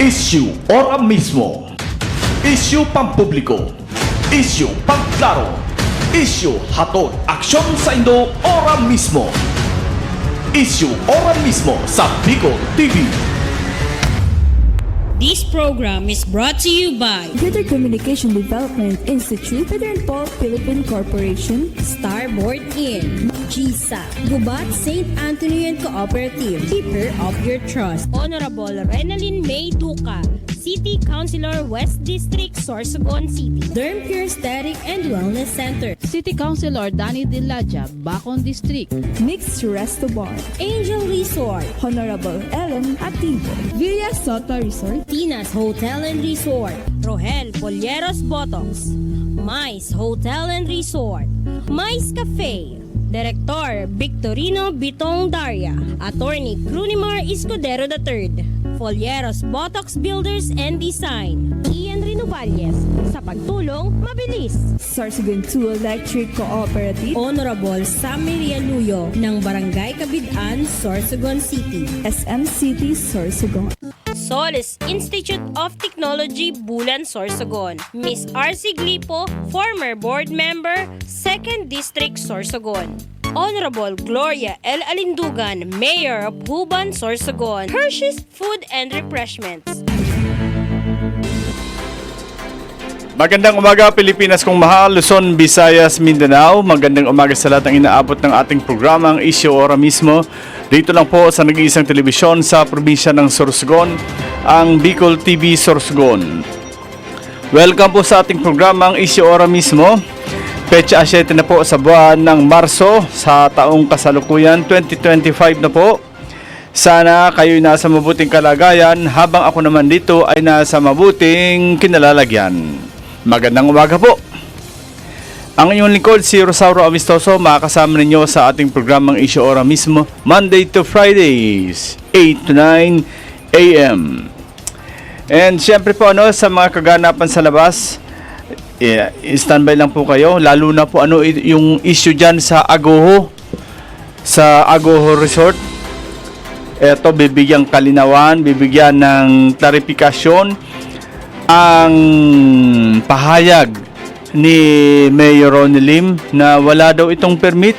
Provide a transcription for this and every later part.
Issue ora mismo. Issue pampubliko. Issue pagklaro. Issue hatod aksyon sa Indo ora mismo. Issue ora mismo sa Bicol TV. This program is brought to you by Greater Communication Development Institute, Peter and Paul Philippine Corporation, Starboard Inn, GSA, Gubat St. Anthony and Cooperative, Keeper of Your Trust, Honorable Renalyn May Duca, City Councilor West District, Sorsogon City, Derm Pure Aesthetic and Wellness Center, City Councilor Danny Diladja, Bacon District, Mixed Resto Bar, Angel Resort, Honorable Ellen Ativo, Villa Sota Resort, Tina's Hotel and Resort, Rohel Polleros Botox, Mais Hotel and Resort, Mais Cafe, Director Victorino Bitong Daria, Attorney Crunimar Escudero III, Folleros Botox Builders and Design, Ian Renovalles, sa pagtulong mabilis. Sorsogon 2 Electric Cooperative, Honorable Sammy Rialuyo ng Barangay Kabidaan, Sorsogon City, SM City Sorsogon, Solis Institute of Technology, Bulan, Sorsogon, Miss R.C. Glipo, former board member, 2nd District, Sorsogon, Honorable Gloria L. Alindugan, Mayor of Huban, Sorsogon, Hershey's Food and Refreshments. Magandang umaga Pilipinas kong mahal, Luzon, Visayas, Mindanao. Magandang umaga sa lahat ng inaabot ng ating programang Issue Ora mismo. Dito lang po sa nag-iisang telebisyon sa probinsya ng Sorsogon, ang Bicol TV Sorsogon. Welcome po sa ating programang Issue Ora mismo. Petsa 7 na po sa buwan ng Marso sa taong kasalukuyan 2025 na po. Sana kayo'y nasa mabuting kalagayan habang ako naman dito ay nasa mabuting kinalalagyan. Magandang umaga po. Ang inyong lingkod si Rosauro Amistoso, makakasama ninyo sa ating programang Issue Ora mismo, Monday to Fridays, 8 to 9 a.m. And syempre po sa mga kaganapan sa labas, standby lang po kayo, lalo na po yung issue dyan sa Agoho Resort. Eto, bibigyan kalinawan, bibigyan ng klarifikasyon ang pahayag ni Mayor Ronnie Lim na wala daw itong permit.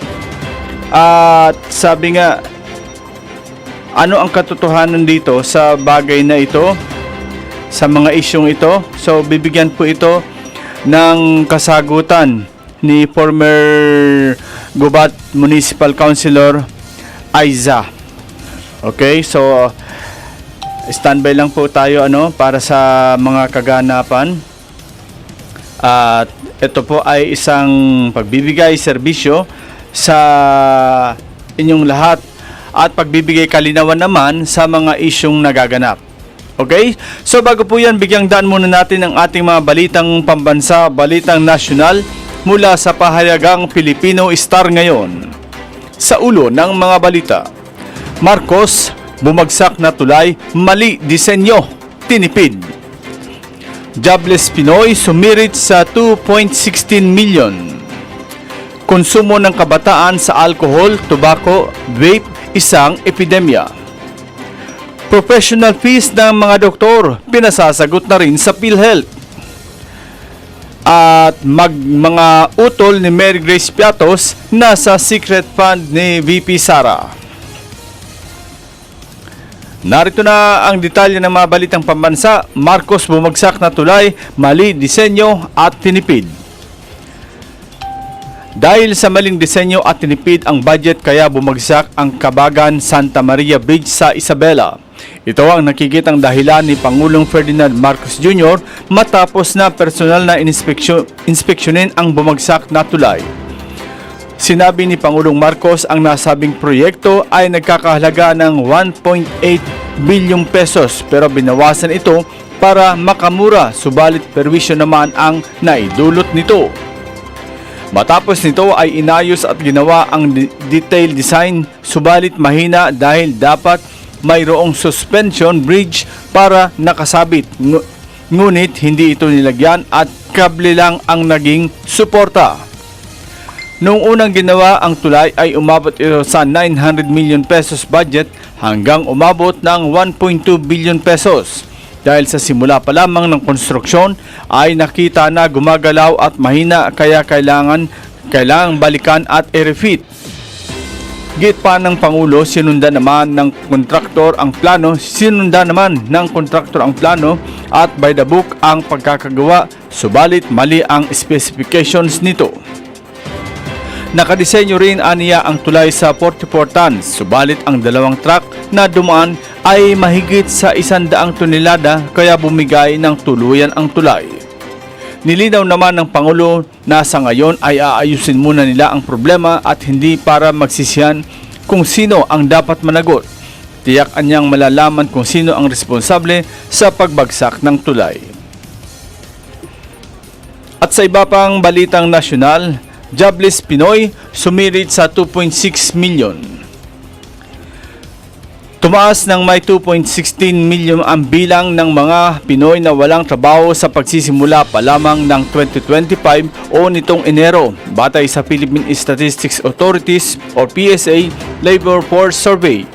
At sabi nga, ano ang katotohanan dito sa bagay na ito, sa mga isyong ito? So bibigyan po ito ng kasagutan ni former Gubat Municipal Councilor Aiza. Okay, so standby lang po tayo para sa mga kaganapan. At ito po ay isang pagbibigay serbisyo sa inyong lahat at pagbibigay kalinawan naman sa mga isyong nagaganap. Okay? So bago po yan, bigyang daan muna natin ang ating mga balitang pambansa, balitang nasyonal mula sa pahayagang Filipino Star ngayon. Sa ulo ng mga balita, Marcos, bumagsak na tulay, mali disenyo, tinipid. Jobless Pinoy sumirit sa 2.16 million. Konsumo ng kabataan sa alcohol, tobacco, vape, isang epidemya. Professional fees ng mga doktor, pinasasagot na rin sa PhilHealth. At mga utol ni Mary Grace Piatos nasa secret fund ni VP Sara. Narito na ang detalye ng mga balitang pambansa. Marcos, bumagsak na tulay, mali disenyo at tinipid. Dahil sa maling disenyo at tinipid ang budget, kaya bumagsak ang Kabagan Santa Maria Bridge sa Isabela. Ito ang nakikitang dahilan ni Pangulong Ferdinand Marcos Jr. matapos na personal na inspeksyonin ang bumagsak na tulay. Sinabi ni Pangulong Marcos ang nasabing proyekto ay nagkakahalaga ng 1.8 bilyong pesos pero binawasan ito para makamura, subalit perwisyo naman ang naidulot nito. Matapos nito ay inayos at ginawa ang detailed design, subalit mahina dahil dapat mayroong suspension bridge para nakasabit. Ngunit hindi ito nilagyan at kable lang ang naging suporta. Noong unang ginawa ang tulay ay umabot ito sa 900 million pesos budget hanggang umabot ng 1.2 billion pesos. dahil sa simula pa lamang ng konstruksyon ay nakita na gumagalaw at mahina kaya kailangang balikan at i-refit. Git pa ng Pangulo, sinundan naman ng kontraktor ang plano at by the book ang pagkakagawa, subalit mali ang specifications nito. Nakadisenyo rin aniya ang tulay sa 44 tons, subalit ang dalawang truck na dumaan ay mahigit sa 100 tonelada kaya bumigay ng tuluyan ang tulay. Nilinaw naman ng Pangulo na sa ngayon ay aayusin muna nila ang problema at hindi para magsisihan kung sino ang dapat managot. Tiyak anyang malalaman kung sino ang responsable sa pagbagsak ng tulay. At sa iba pang balitang nasyonal, jobless Pinoy sumirit sa 2.6 million. Tumaas ng may 2.16 million ang bilang ng mga Pinoy na walang trabaho sa pagsisimula pa lamang ng 2025 o nitong Enero, batay sa Philippine Statistics Authorities o PSA Labor Force Survey.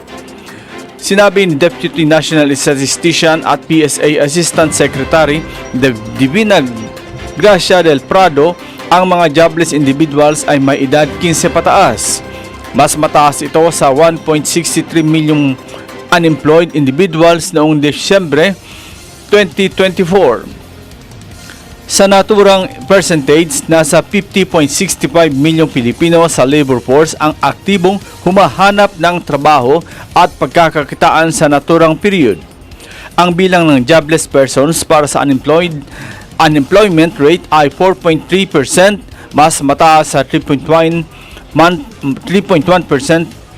Sinabi ni Deputy National Statistician at PSA Assistant Secretary Divina Gracia del Prado, ang mga jobless individuals ay may edad 15 pataas. Mas mataas ito sa 1.63 milyong unemployed individuals noong Desyembre 2024. Sa naturang percentage, nasa 50.65 milyong Pilipino sa labor force ang aktibong humahanap ng trabaho at pagkakakitaan sa naturang period. Ang bilang ng jobless persons para sa unemployment rate ay 4.3%, mas mataas sa 3.1%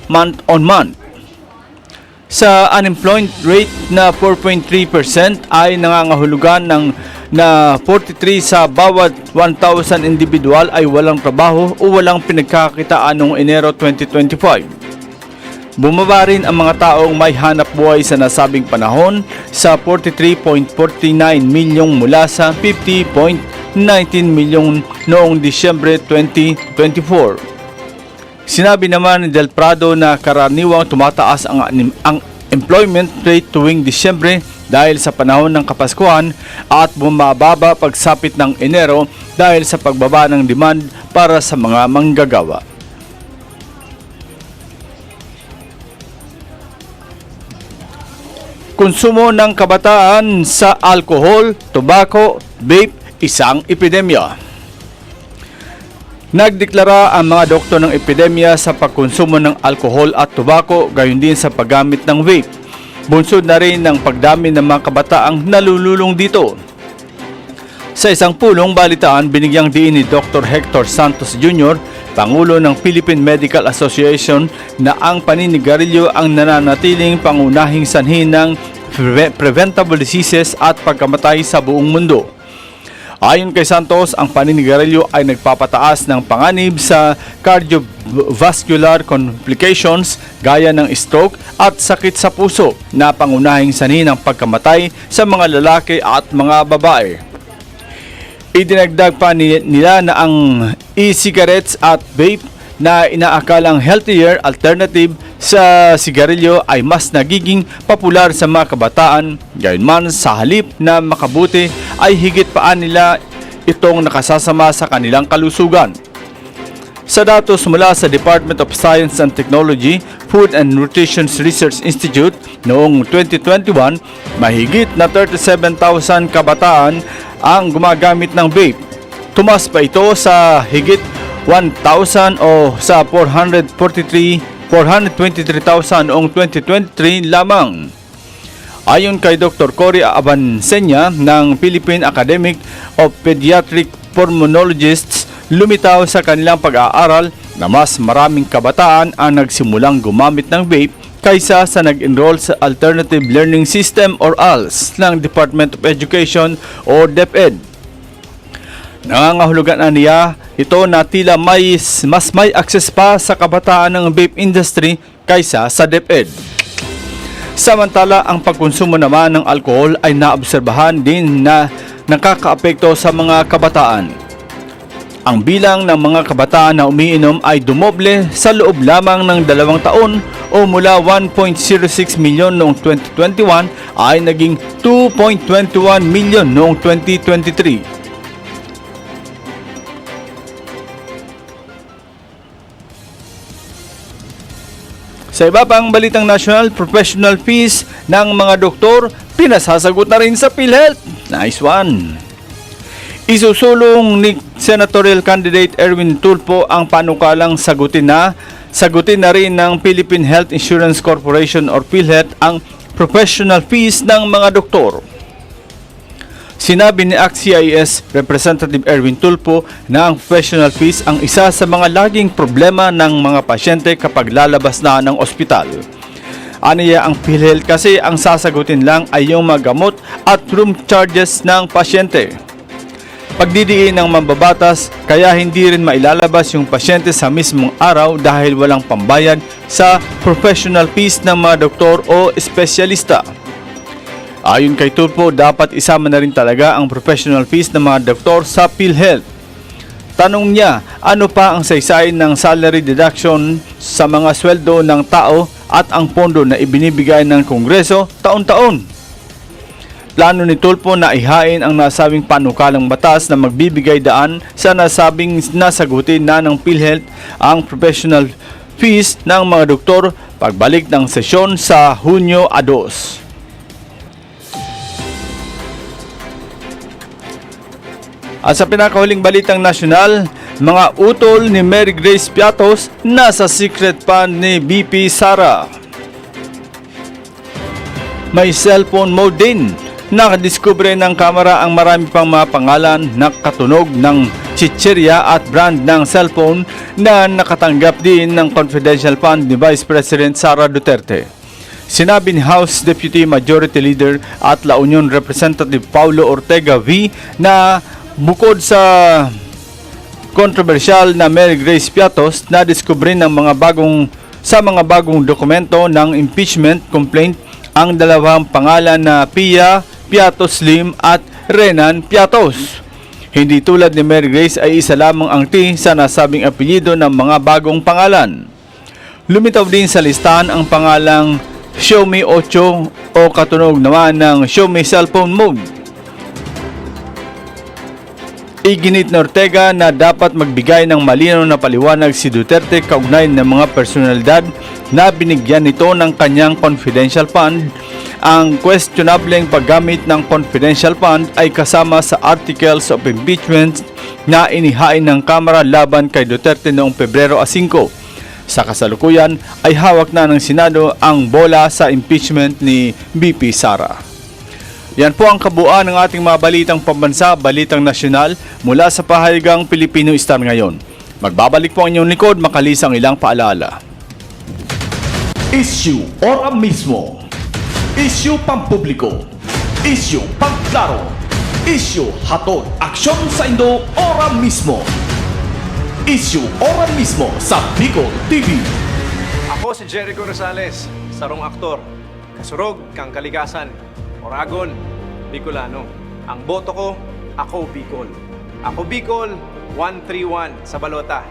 month on month. Sa unemployment rate na 4.3% ay nangangahulugan na 43 sa bawat 1,000 individual ay walang trabaho o walang pinagkakitaan noong Enero 2025. Bumaba rin ang mga taong may hanap buhay sa nasabing panahon sa 43.49 milyong mula sa 50.19 milyong noong Disyembre 2024. Sinabi naman ni Del Prado na karaniwang tumataas ang employment rate tuwing Disyembre dahil sa panahon ng Kapaskuhan at bumababa pagsapit ng Enero dahil sa pagbaba ng demand para sa mga manggagawa. Konsumo ng kabataan sa alcohol, tobacco, vape, isang epidemya. Nagdeklara ang mga doktor ng epidemya sa pagkonsumo ng alcohol at tobacco, gayon din sa paggamit ng vape. Bunsod na rin ng pagdami ng mga kabataang nalululong dito. Sa isang pulong balitaan, binigyang diin ni Dr. Hector Santos Jr., Pangulo ng Philippine Medical Association, na ang paninigarilyo ang nananatiling pangunahing sanhi ng preventable diseases at pagkamatay sa buong mundo. Ayon kay Santos, ang paninigarilyo ay nagpapataas ng panganib sa cardiovascular complications gaya ng stroke at sakit sa puso na pangunahing sanhi ng pagkamatay sa mga lalaki at mga babae. Idinagdag pa nila na ang e-cigarettes at vape na inaakalang healthier alternative sa sigarilyo ay mas nagiging popular sa mga kabataan. Gayunman, sa halip na makabuti ay higit pa nila itong nakasasama sa kanilang kalusugan. Sa datos mula sa Department of Science and Technology, Food and Nutrition Research Institute noong 2021, mahigit na 37,000 kabataan ang gumagamit ng vape. Tumas pa ito sa higit 1,000 o sa 423,000 noong 2023 lamang. Ayon kay Dr. Cory Abansenya ng Philippine Academy of Pediatric Pulmonologists, lumitaw sa kanilang pag-aaral na mas maraming kabataan ang nagsimulang gumamit ng vape kaysa sa nag-enroll sa Alternative Learning System or ALS ng Department of Education o DepEd. Nangangahulugan na niya ito na tila mas may access pa sa kabataan ng vape industry kaysa sa DepEd. Samantala, ang pagkonsumo naman ng alkohol ay naobserbahan din na nakakaapekto sa mga kabataan. Ang bilang ng mga kabataan na umiinom ay dumoble sa loob lamang ng 2 taon o mula 1.06 milyon noong 2021 ay naging 2.21 milyon noong 2023. Sa iba pang balitang nasyonal, professional fees ng mga doktor pinasasagot na rin sa PhilHealth. Nice one! Isusulong ni senatorial candidate Erwin Tulfo ang panukalang sagutin na rin ng Philippine Health Insurance Corporation or PhilHealth ang professional fees ng mga doktor. Sinabi ni ACT-CIS Representative Erwin Tulfo na ang professional fees ang isa sa mga laging problema ng mga pasyente kapag lalabas na ng ospital. Aniya ang PhilHealth kasi ang sasagutin lang ay yung magamot at room charges ng pasyente. Pagdidiin ng mambabatas kaya hindi rin mailalabas yung pasyente sa mismong araw dahil walang pambayad sa professional fees ng mga doktor o espesyalista. Ayon kay Tulfo, dapat isama na rin talaga ang professional fees ng mga doktor sa PhilHealth. Tanong niya, ano pa ang saysayin ng salary deduction sa mga sweldo ng tao at ang pondo na ibinibigay ng Kongreso taon-taon? Plano ni Tulfo na ihain ang nasabing panukalang batas na magbibigay daan sa nasabing nasagutin na ng PhilHealth ang professional fees ng mga doktor pagbalik ng sesyon sa Hunyo 2. At sa pinakahuling balitang nasyonal, mga utol ni Mary Grace Piatos nasa secret fund ni BP Sara. May cellphone mode din. Nakadiskubre ng kamera ang marami pang mga pangalan na katunog ng chichirya at brand ng cellphone na nakatanggap din ng confidential fund ni Vice President Sara Duterte. Sinabi ni House Deputy Majority Leader at La Union Representative Paulo Ortega V na bukod sa kontrobersyal na Mary Grace Piatos na diskubre ng mga bagong dokumento ng impeachment complaint ang dalawang pangalan na Pia Piatos Lim at Renan Piatos. Hindi tulad ni Mary Grace ay isa lamang ang T sa nasabing apelyido ng mga bagong pangalan. Lumitaw din sa listahan ang pangalang Xiaomi 8 o katunog naman ng Xiaomi cellphone mode. Iginit ni Ortega na dapat magbigay ng malinaw na paliwanag si Duterte kaugnay ng mga personalidad na binigyan nito ng kanyang confidential fund. Ang questionableng paggamit ng confidential fund ay kasama sa articles of impeachment na inihain ng Kamara laban kay Duterte noong Pebrero 5. Sa kasalukuyan ay hawak na ng Senado ang bola sa impeachment ni BP Sara. Yan po ang kabuuan ng ating mga balitang pambansa, balitang nasyonal mula sa pahayagang Pilipino Star ngayon. Magbabalik po ang inyong likod makalisang ilang paalala. Issue ora mismo. Issue pampubliko. Issue pangklaro. Issue hatod aksyon sa Indo ora mismo. Issue ora mismo sa Bicol TV. Ako si Jericho Rosales, sarong aktor, kasurog kang kalikasan, Oragon, Bicolano. Ang boto ko, ako Bicol. Ako Bicol, 131 sa balota.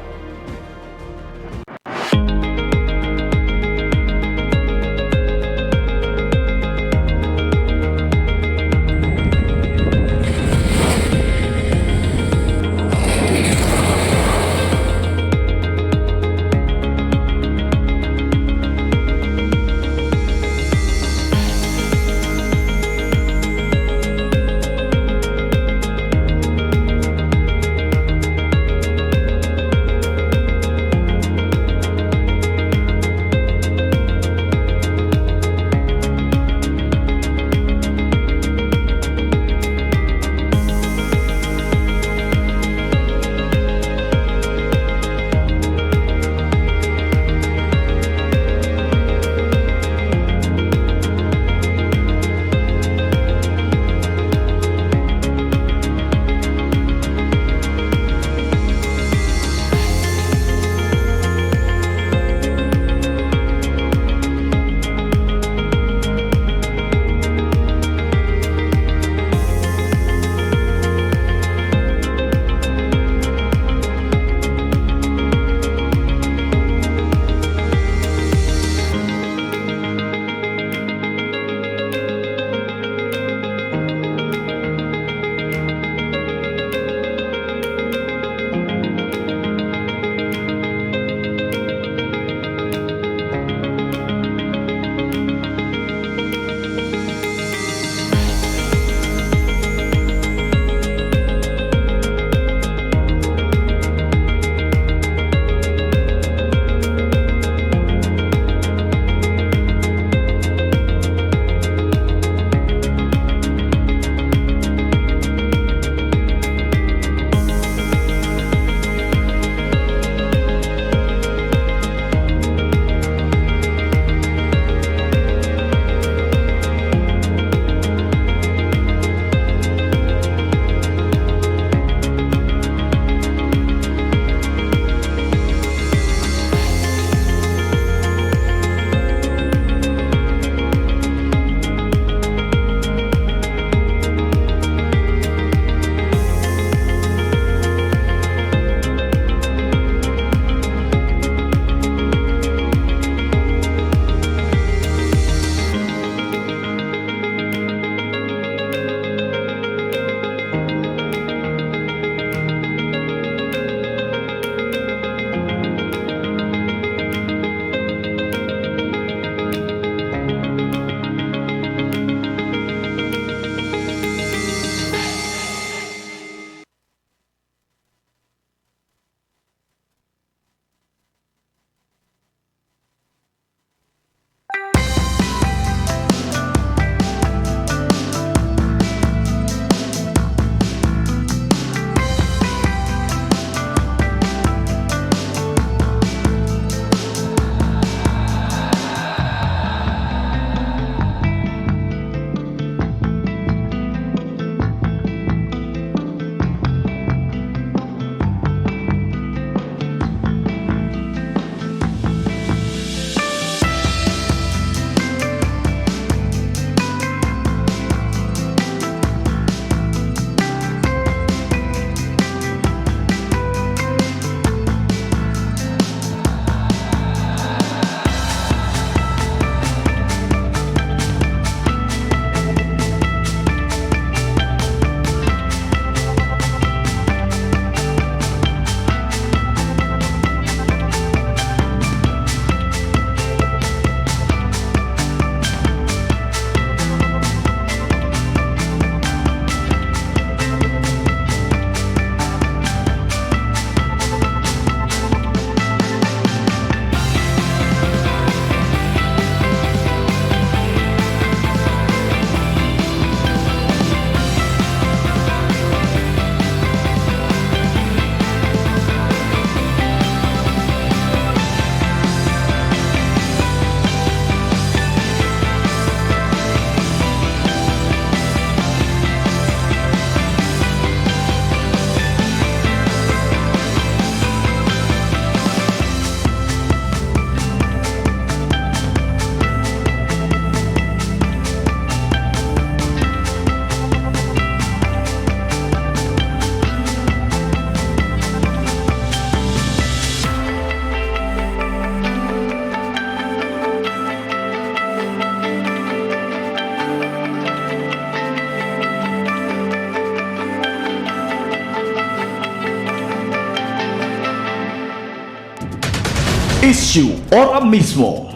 Issue ora mismo.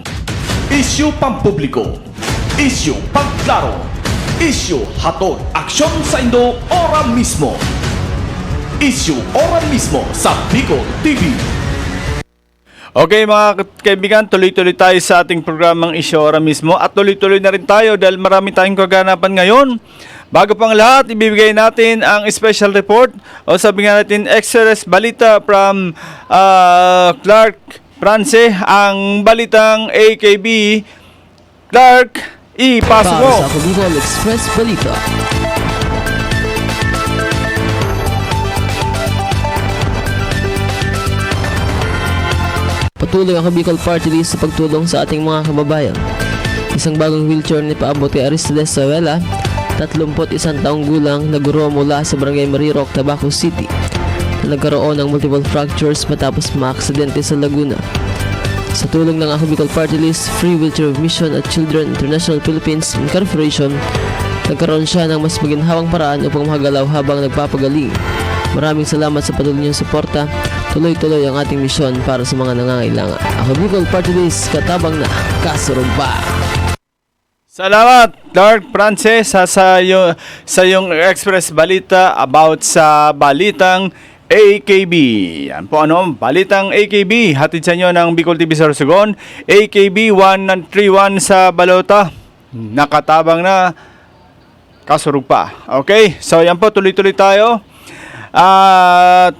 Issue pampubliko. Issue pagklaro. Issue hatod aksyon sa Indo ora mismo. Issue ora mismo sa Bicol TV. Okay mga kaibigan, tuloy-tuloy tayo sa ating programang Isyora mismo at tuloy-tuloy na rin tayo dahil marami tayong kaganapan ngayon. Bago pang lahat, ibibigay natin ang special report o sabi nga natin Express Balita from Clark France, ang balitang AKB. Clark, ipasok mo! Para sa Bicol Express Balita. Patuloy ang Bicol Party List sa pagtulong sa ating mga kababayan. Isang bagong wheelchair ni paabot kay Aristides Sawela, 31 taong gulang na guro mula sa Barangay Marirok, Tabaco City, na nagkaroon ng multiple fractures matapos maaksidente sa Laguna. Sa tulong ng Ako Bicol Party List, Free Wheelchair Mission at Children International Philippines Incorporation, nagkaroon siya ng mas maginhawang paraan upang makagalaw habang nagpapagaling. Maraming salamat sa patuloy niyong suporta. Tuloy-tuloy ang ating misyon para sa mga nangangailangan. Ako Bicol Party List, katabang na kasurog pa. Salamat, Clark Frances, sa yung Express Balita about sa balitang AKB. Yan po balitang AKB. Hatid sa inyo ng Bicol TV Sorsogon. AKB 131 sa Balota. Nakatabang na kasurog pa. Okay, so yan po, tuloy-tuloy tayo. At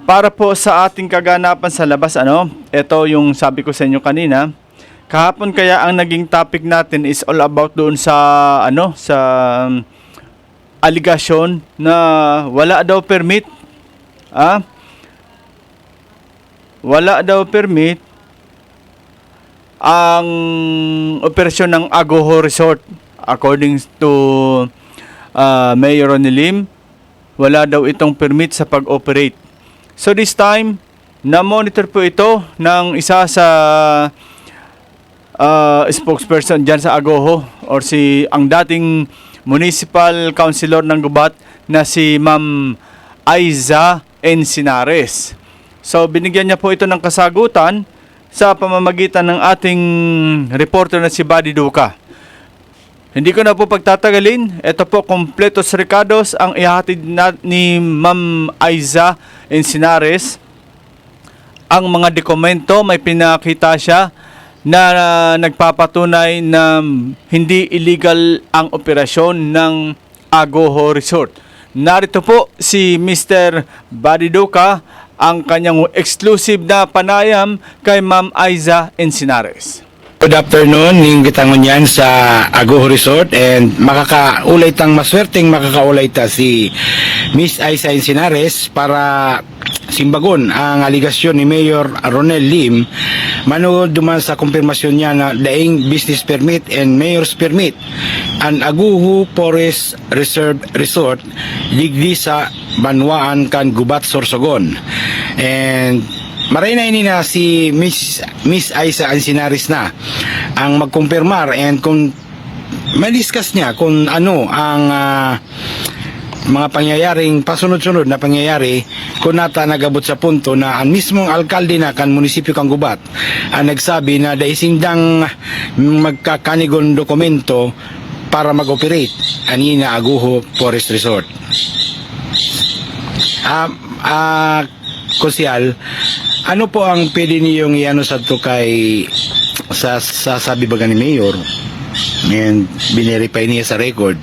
para po sa ating kaganapan sa labas, ito yung sabi ko sa inyo kanina. Kahapon kaya ang naging topic natin is all about doon sa sa aligasyon na wala daw permit. Wala daw permit ang operasyon ng Agoho Resort. According to Mayor Ronnie Lim, wala daw itong permit sa pag-operate. So this time, na-monitor po ito ng isa sa spokesperson dyan sa Agoho or ang dating municipal councilor ng Gubat na si Ma'am Aiza Encinares. So binigyan niya po ito ng kasagutan sa pamamagitan ng ating reporter na si Buddy Duca. Hindi ko na po pagtatagalin. Ito po, kompletos recados ang ihatid ni Ma'am Aiza Encinares. Ang mga dokumento, may pinakita siya na nagpapatunay na hindi illegal ang operasyon ng Agoho Resort. Narito po si Mr. Buddy Duca, ang kanyang exclusive na panayam kay Ma'am Aiza Encinares. Good afternoon, ning gitangon yan sa Agoho Resort and makakaulay tang maswerteng makakaulay ta si Miss Aiza Encinares para simbagon ang aligasyon ni Mayor Ronel Lim mano duman sa kumpirmasyon niya na daing business permit and mayor's permit ang Agoho Forest Reserve Resort digdi sa Banwaan kan Gubat, Sorsogon. And maray na ini na si Miss Aiza Encinares na ang magkumpirmar and kung ma-discuss niya kung ano ang mga pangyayaring pasunod-sunod na pangyayari kung nata nagabot sa punto na ang mismong alkalde na kan munisipyo kang Gubat ang nagsabi na daisindang magkakanigon dokumento para mag-operate ani na Agoho Forest Resort. Konsyal, ano po ang pwede niyong iano sa to kay sa sabi baga ni Mayor and binerify niya sa record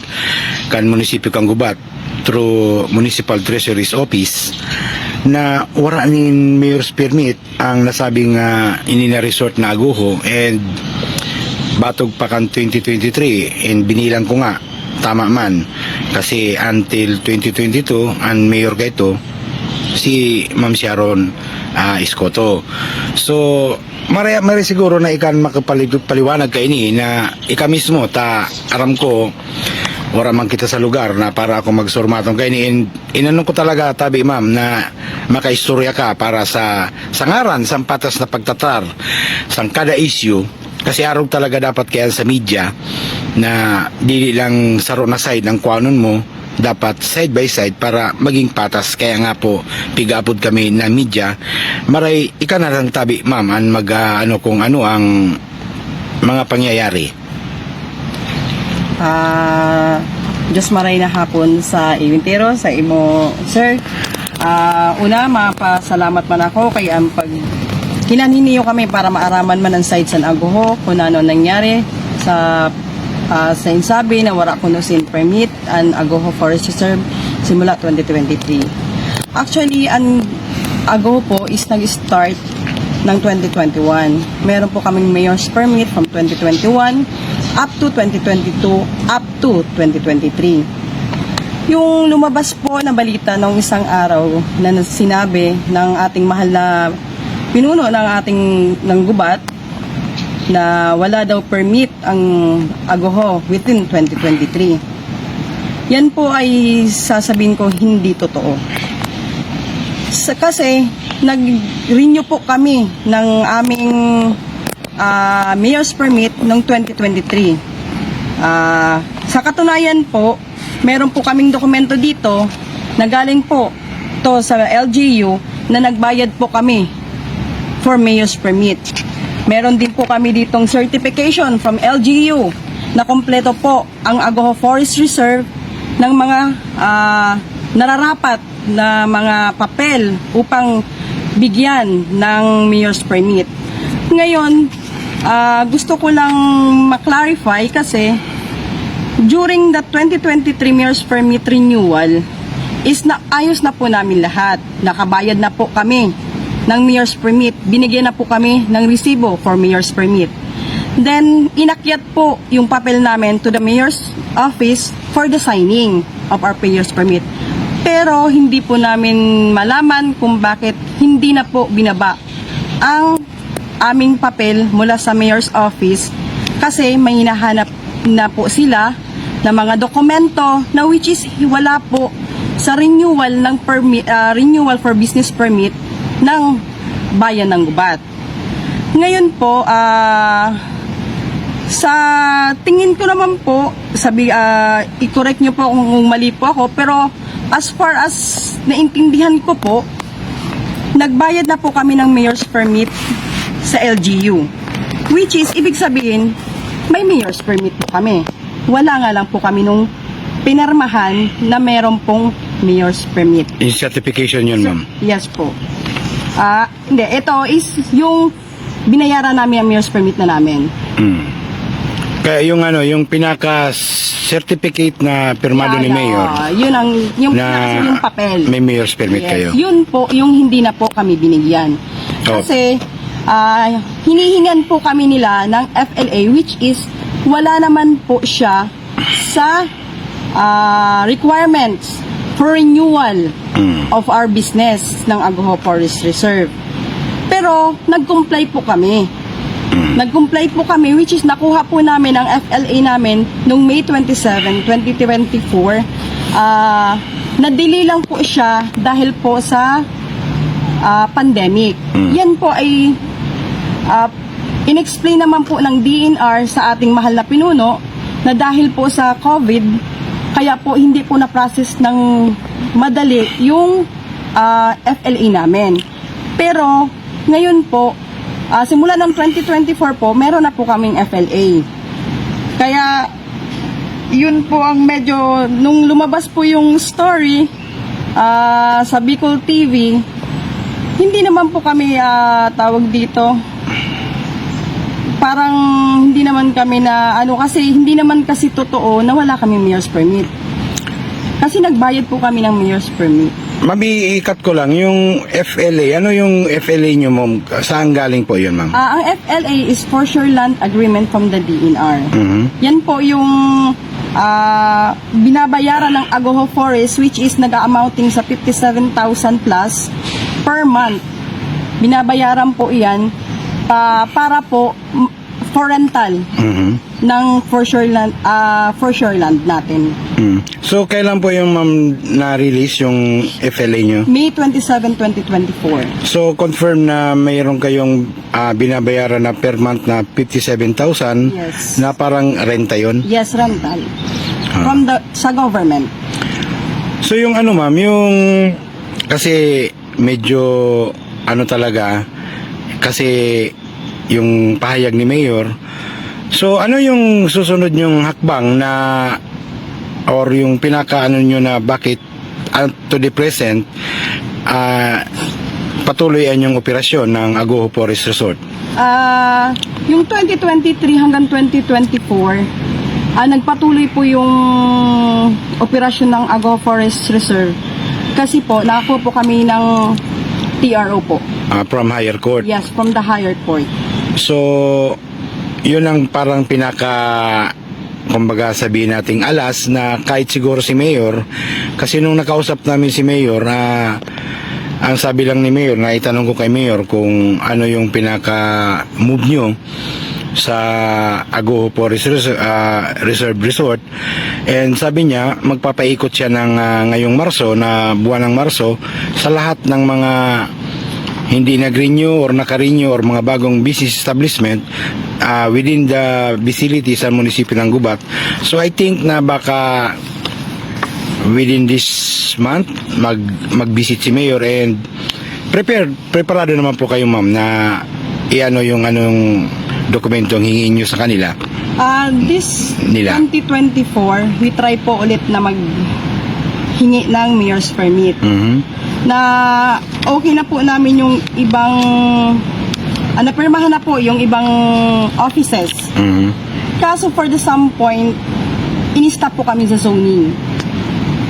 kan munisipyo kang Gubat through Municipal Treasury's Office na wala ni Mayor's permit ang nasabing inina resort na Agoho and batog pa kan 2023 and binilang ko nga tama man kasi until 2022 ang mayor ka ito si Ma'am Sharon Iskoto. So mare siguro na ikan makapaliwanag kay ini na ika mismo ta aram ko wala man kita sa lugar na para ako magsurmatong kay ini inanong ko talaga tabi ma'am na makaistorya ka para sa ngaran sa patas na pagtatar sang kada issue kasi araw talaga dapat kaya sa media na dili lang saro na side ng kuanon mo dapat side by side para maging patas. Kaya nga po pigapod kami na media maray ikanarang tabi ma'am an mag ano kung ano ang mga pangyayari. Diyos maray na hapon sa iwintero, sa imo, sir. Una, mapasalamat man ako kay ang pag kinaniniyo kami para maaraman man ang side sa agoho kung ano nangyari sa insabi na wala kuno sin permit ang Agoho Forest Reserve simula 2023. Actually, ang Agoho po is nag-start ng 2021. Meron po kaming mayor's permit from 2021 up to 2022 up to 2023. Yung lumabas po na balita nung isang araw na sinabi ng ating mahal na pinuno ng gubat na wala daw permit ang Agoho within 2023. Yan po ay sasabihin ko hindi totoo. Kasi nag-renew po kami ng aming mayor's permit noong 2023. Sa katunayan po, meron po kaming dokumento dito na galing po to sa LGU na nagbayad po kami for mayor's permit. Meron din po kami ditong certification from LGU na kompleto po ang Agoho Forest Reserve ng mga nararapat na mga papel upang bigyan ng mayor's permit. Ngayon, gusto ko lang ma-clarify kasi during the 2023 mayor's permit renewal is ayos na po namin lahat. Nakabayad na po kami ng mayor's permit. Binigyan na po kami ng resibo for mayor's permit. Then, inakyat po yung papel namin to the mayor's office for the signing of our mayor's permit. Pero, hindi po namin malaman kung bakit hindi na po binaba ang aming papel mula sa mayor's office kasi may hinahanap na po sila na mga dokumento na which is wala po sa renewal ng renewal for business permit ng bayan ng Gubat. Ngayon po, sa tingin ko naman po, i-correct nyo po kung mali po ako, pero as far as naintindihan ko po, nagbayad na po kami ng mayor's permit sa LGU. Which is, ibig sabihin, may mayor's permit po kami. Wala nga lang po kami nung pinirmahan na meron pong mayor's permit. Yung certification yun, ma'am? Yes po. Hindi, ito is yung binayaran namin ang mayor's permit na namin. Kaya yung yung pinaka-certificate na pirmado ni Mayor, yun ang, yung papel. May mayor's permit kayo. Yun po, yung hindi na po kami binigyan. Kasi, hinihingan po kami nila ng FLA which is, wala naman po siya sa requirements for renewal of our business ng Agoho Forest Reserve. Pero, nag-comply po kami. Nag-comply po kami which is nakuha po namin ang FLA namin noong May 27, 2024. Nadili lang po siya dahil po sa pandemic. Yan po ay in-explain naman po ng DNR sa ating mahal na pinuno na dahil po sa COVID, kaya po hindi po na-process ng madali yung FLA namin. Pero ngayon po, simula ng 2024 po, meron na po kaming FLA. Kaya, yun po ang medyo, nung lumabas po yung story sa Bicol TV, hindi naman po kami tawag dito. Parang hindi naman kami na, kasi hindi naman kasi totoo na wala kami mayor's permit. Kasi nagbayad po kami ng mayor's permit. Mabiikat ko lang, yung FLA, ano yung FLA nyo, ma'am? Saan galing po yun, ma'am? Ang FLA is For Sure Land Agreement from the DNR. Yan po yung binabayaran ng Agoho Forest which is nag-amounting sa 57,000 plus per month. Binabayaran po yan para po for rental ng For Sure Land natin. So, kailan po yung ma'am na-release yung FLA nyo? May 27, 2024. So, confirm na mayroon kayong binabayaran na per month na 57,000 Yes. na parang renta yon? Yes, rental. Sa government. So yung ano ma'am, yung kasi medyo ano talaga kasi yung pahayag ni Mayor. So ano yung susunod yung hakbang na or yung pinakaano nyo na bakit to the present patuloy ang yung operasyon ng Agoho Forest Resort? Yung 2023 hanggang 2024, nagpatuloy po yung operasyon ng Agoho Forest Reserve kasi po nakakuha po kami ng TRO po. From higher court. Yes, from the higher court. So, yun ang parang kumbaga sabihin nating alas na kahit siguro si Mayor, kasi nung nakausap namin si Mayor, ang sabi lang ni Mayor, na itanong ko kay Mayor kung ano yung pinaka-move nyo sa Agoho Forest Reserve Resort, and sabi niya magpapaikot siya ng ngayong Marso, na buwan ng Marso, sa lahat ng mga hindi nag-renew or naka-renew or mga bagong business establishment within the vicinity sa munisipyo ng Gubat. So I think na baka within this month mag-visit si Mayor, and preparado naman po kayo ma'am na iano yung anong dokumento ang hingin nyo sa kanila. This Nila. 2024, we try po ulit na maghingi ng mayor's permit. Na okay na po namin yung ibang napirmahan na po yung ibang offices. Kaso for the some point, in-stop po kami sa zoning.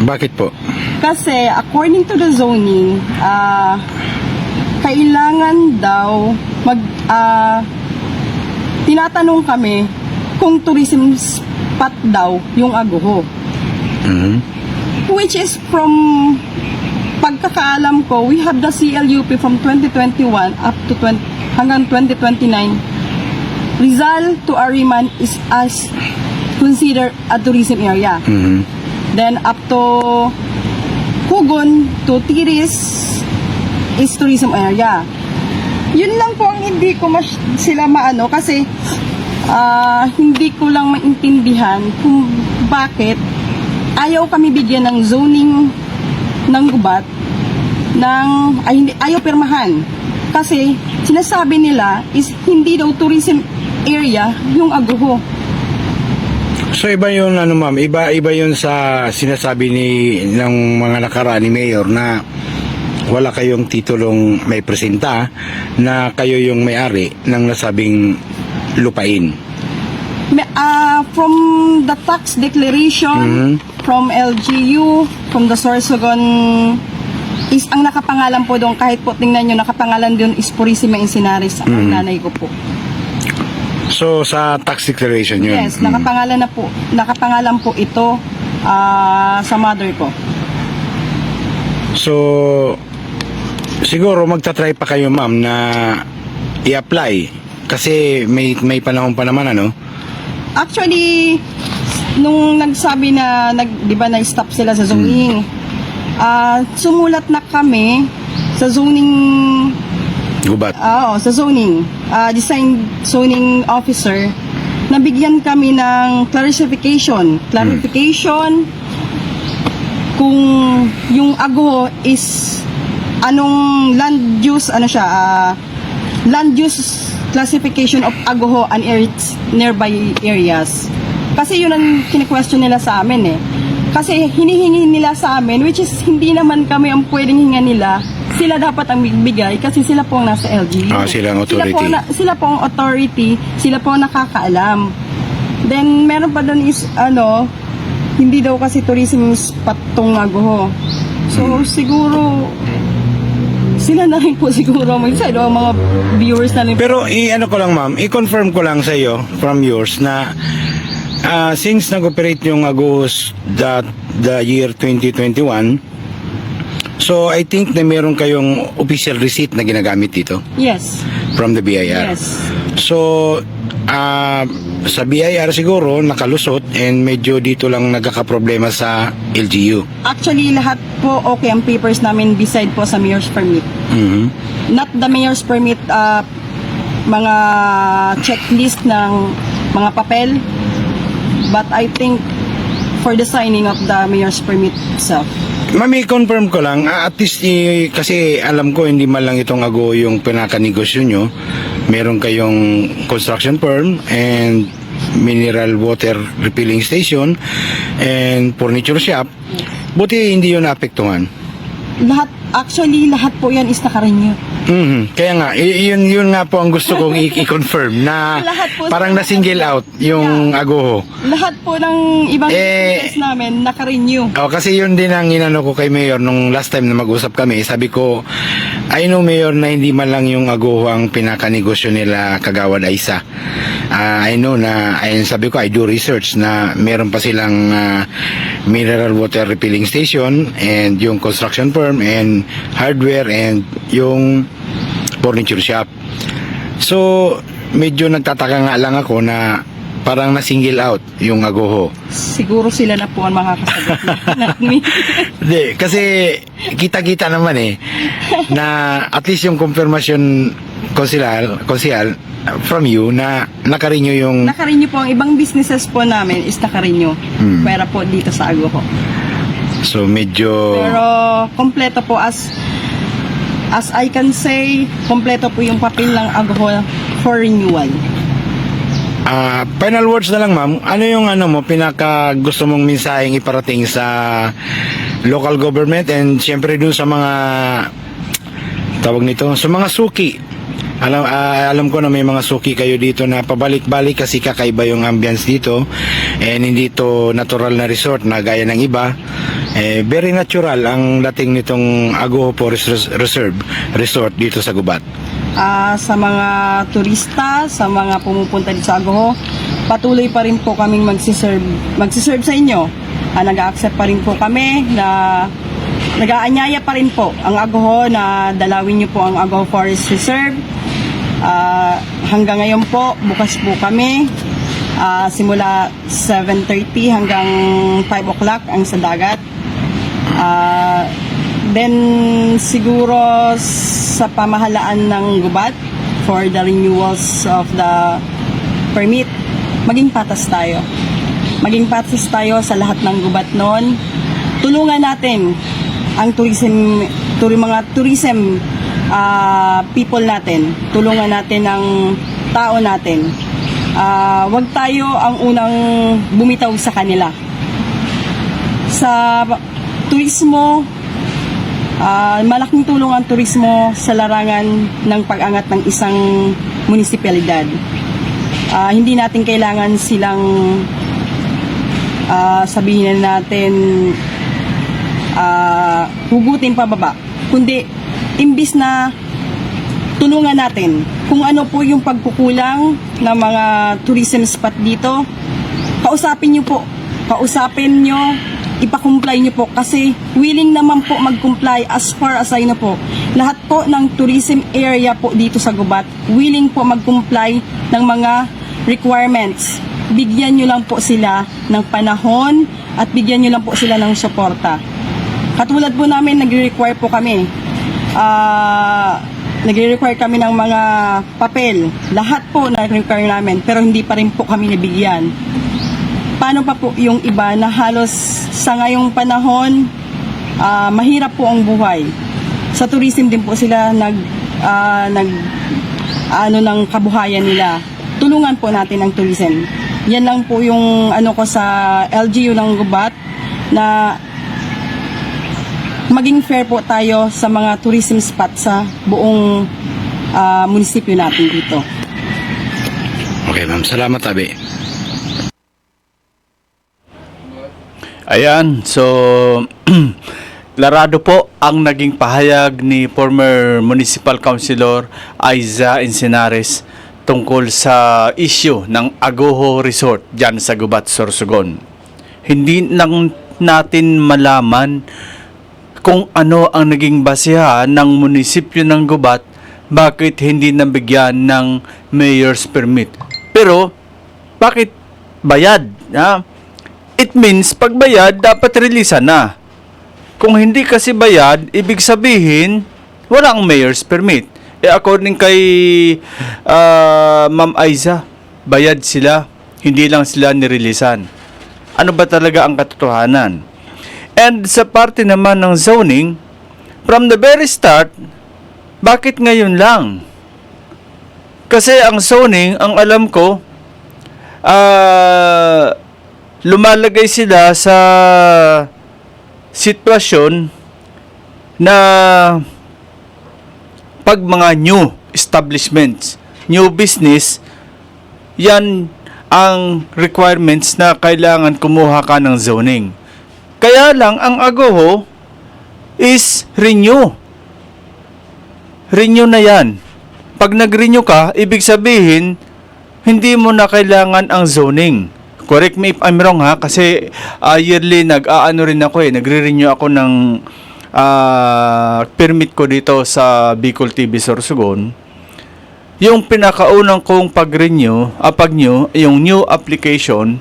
Bakit po? Kasi according to the zoning, kailangan daw tinatanong kami kung tourism spot daw yung Agoho. Which is from pagkakaalam ko, we have the CLUP from 2021 up to hanggang 2029. Rizal to Ariman is as considered a tourism area. Then up to Hugon to Tiris is tourism area. Yun lang po ang hindi ko sila maano kasi hindi ko lang maintindihan kung bakit ayaw kami bigyan ng zoning ng Gubat ayaw pirmahan. Kasi sinasabi nila is hindi daw tourism area yung Agoho. So iba yun ma'am, iba yun sa sinasabi ng mga nakaraan ni Mayor na wala kayong titulong may presenta na kayo yung may-ari ng nasabing lupain. From the tax declaration, from LGU, from the Sorsogon, is ang nakapangalan po doon, kahit po tingnan nyo, nakapangalan doon is Purisima Encinares, ang nanay ko po. So sa tax declaration yun? Yes, nakapangalan po ito sa mother ko. So siguro magta-try pa kayo ma'am na i-apply kasi may panahon pa naman Actually, nung nagsabi na di ba na-stop sila sa zoning, sumulat na kami sa zoning Gubat. sa zoning design zoning officer, nabigyan kami ng clarification kung yung Agoho is anong land use land use classification of Agoho and its nearby areas. Kasi yun ang kine-question nila sa amin Kasi hinihingi nila sa amin, which is hindi naman kami ang pwedeng hinga nila. Sila dapat ang bigay kasi sila po ang nasa LGU. Sila ang authority. Sila po ang authority, sila po ang nakakaalam. Then meron pa doon is hindi daw kasi tourism spot tong Agoho. So siguro sila na rin po siguro mag-decide o mga viewers na rin. Pero ko lang ma'am, i-confirm ko lang sa iyo from yours na since nag-operate yung Agoho's the year 2021, so I think na meron kayong official receipt na ginagamit dito? Yes. From the BIR? Yes. So sa BIR siguro nakalusot and medyo dito lang nagkakaproblema sa LGU. Actually, lahat po okay ang papers namin beside po sa mayor's permit. Not the mayor's permit, mga checklist ng mga papel, but I think for the signing of the mayor's permit itself. Mami, confirm ko lang, at least kasi alam ko hindi man lang itong Ago yung pinakanegosyo nyo. Meron kayong construction firm and mineral water refilling station and furniture shop. Buti hindi yun naapektuhan. Lahat po yan is naka-renew. Kaya nga, yun nga po ang gusto kong i-confirm na Lahat po parang sa- na-single out yung Agoho. Lahat po ng ibang business namin naka-renew. Kasi yun din ang inano ko kay Mayor nung last time na mag-usap kami. Sabi ko, I know Mayor na hindi man lang yung Agoho ang pinakanegosyo nila Kagawad Aisa. I know na, ayun sabi ko, I do research na meron pa silang mineral water refilling station and yung construction firm and hardware and yung furniture shop. So, medyo nagtataka nga lang ako na parang na-single out yung Agoho. Siguro sila na po ang makakasagot namin. Hindi, kasi kita-kita naman na at least yung confirmation konsihal from you na naka-renew yung... Naka-renew po. Ang ibang businesses po namin is naka-renew. Pera po dito sa Agoho. So, medyo... Pero kompleto po as I can say, kompleto po yung papel ng Agoho for renewal. Final words na lang, ma'am. Ano yung pinaka gusto mong mensaheng iparating sa local government and syempre dun sa mga tawag nito, sa mga suki. Alam ko na may mga suki kayo dito na pabalik-balik kasi kakaiba yung ambience dito and hindi to natural na resort na gaya ng iba. Very natural ang dating nitong Agoho Forest Reserve Resort dito sa Gubat. Sa mga turista, sa mga pumupunta dito sa Agoho, patuloy pa rin po kaming magsiserve sa inyo. Nag-a-accept pa rin po kami na nag-aanyaya pa rin po ang Agoho na dalawin niyo po ang Agoho Forest Reserve. Hanggang ngayon po, bukas po kami. Simula 7:30 hanggang 5 o'clock ang sa dagat. Then siguro sa pamahalaan ng Gubat for the renewals of the permit, maging patas tayo. Maging patas tayo sa lahat ng Gubat noon. Tulungan natin ang mga tourism people natin. Tulungan natin ang tao natin. Wag tayo ang unang bumitaw sa kanila. Sa turismo, malaking tulong ang turismo sa larangan ng pag-angat ng isang munisipalidad. Hindi natin kailangan silang sabihin natin hugutin pababa, kundi imbis na tulungan natin kung ano po yung pagkukulang ng mga tourism spot dito, kausapin nyo, ipakomply nyo po kasi willing naman po mag-comply as far as I know po. Lahat po ng tourism area po dito sa Gubat, willing po mag-comply ng mga requirements. Bigyan nyo lang po sila ng panahon at bigyan nyo lang po sila ng suporta. Katulad po namin, nagre-require po kami. Nagre-require kami ng mga papel. Lahat po na-require namin, pero hindi pa rin po kami nabigyan. Paano pa po yung iba na halos sa ngayong panahon, mahirap po ang buhay. Sa tourism din po sila ng kabuhayan nila. Tulungan po natin ang tourism. Yan lang po yung ko sa LGU ng Gubat na maging fair po tayo sa mga tourism spot sa buong munisipyo natin dito. Okay, ma'am. Salamat, Abi. Ayan, so larado po ang naging pahayag ni former Municipal Councilor Aiza Encinares tungkol sa issue ng Agoho Resort dyan sa Gubat, Sorsogon. Hindi lang natin malaman kung ano ang naging basehan ng munisipyo ng Gubat bakit hindi nabigyan ng mayor's permit. Pero, bakit bayad? It means, pag bayad, dapat releasean na. Kung hindi kasi bayad, ibig sabihin, walang mayor's permit. According kay Ma'am Aiza, bayad sila, hindi lang sila nireleasean. Ano ba talaga ang katotohanan? And sa parte naman ng zoning, from the very start, bakit ngayon lang? Kasi ang zoning, ang alam ko, lumalagay sila sa sitwasyon na pag mga new establishments, new business, yan ang requirements na kailangan kumuha ka ng zoning. Kaya lang, ang AGOHO is renew. Renew na yan. Pag nag-renew ka, ibig sabihin, hindi mo na kailangan ang zoning. Correct me if I'm wrong ha, kasi yearly nag-aano rin ako nagre-renew ako ng permit ko dito sa Bicol TV Sorsogon. Yung pinakaunang kong pag-renew, yung new application,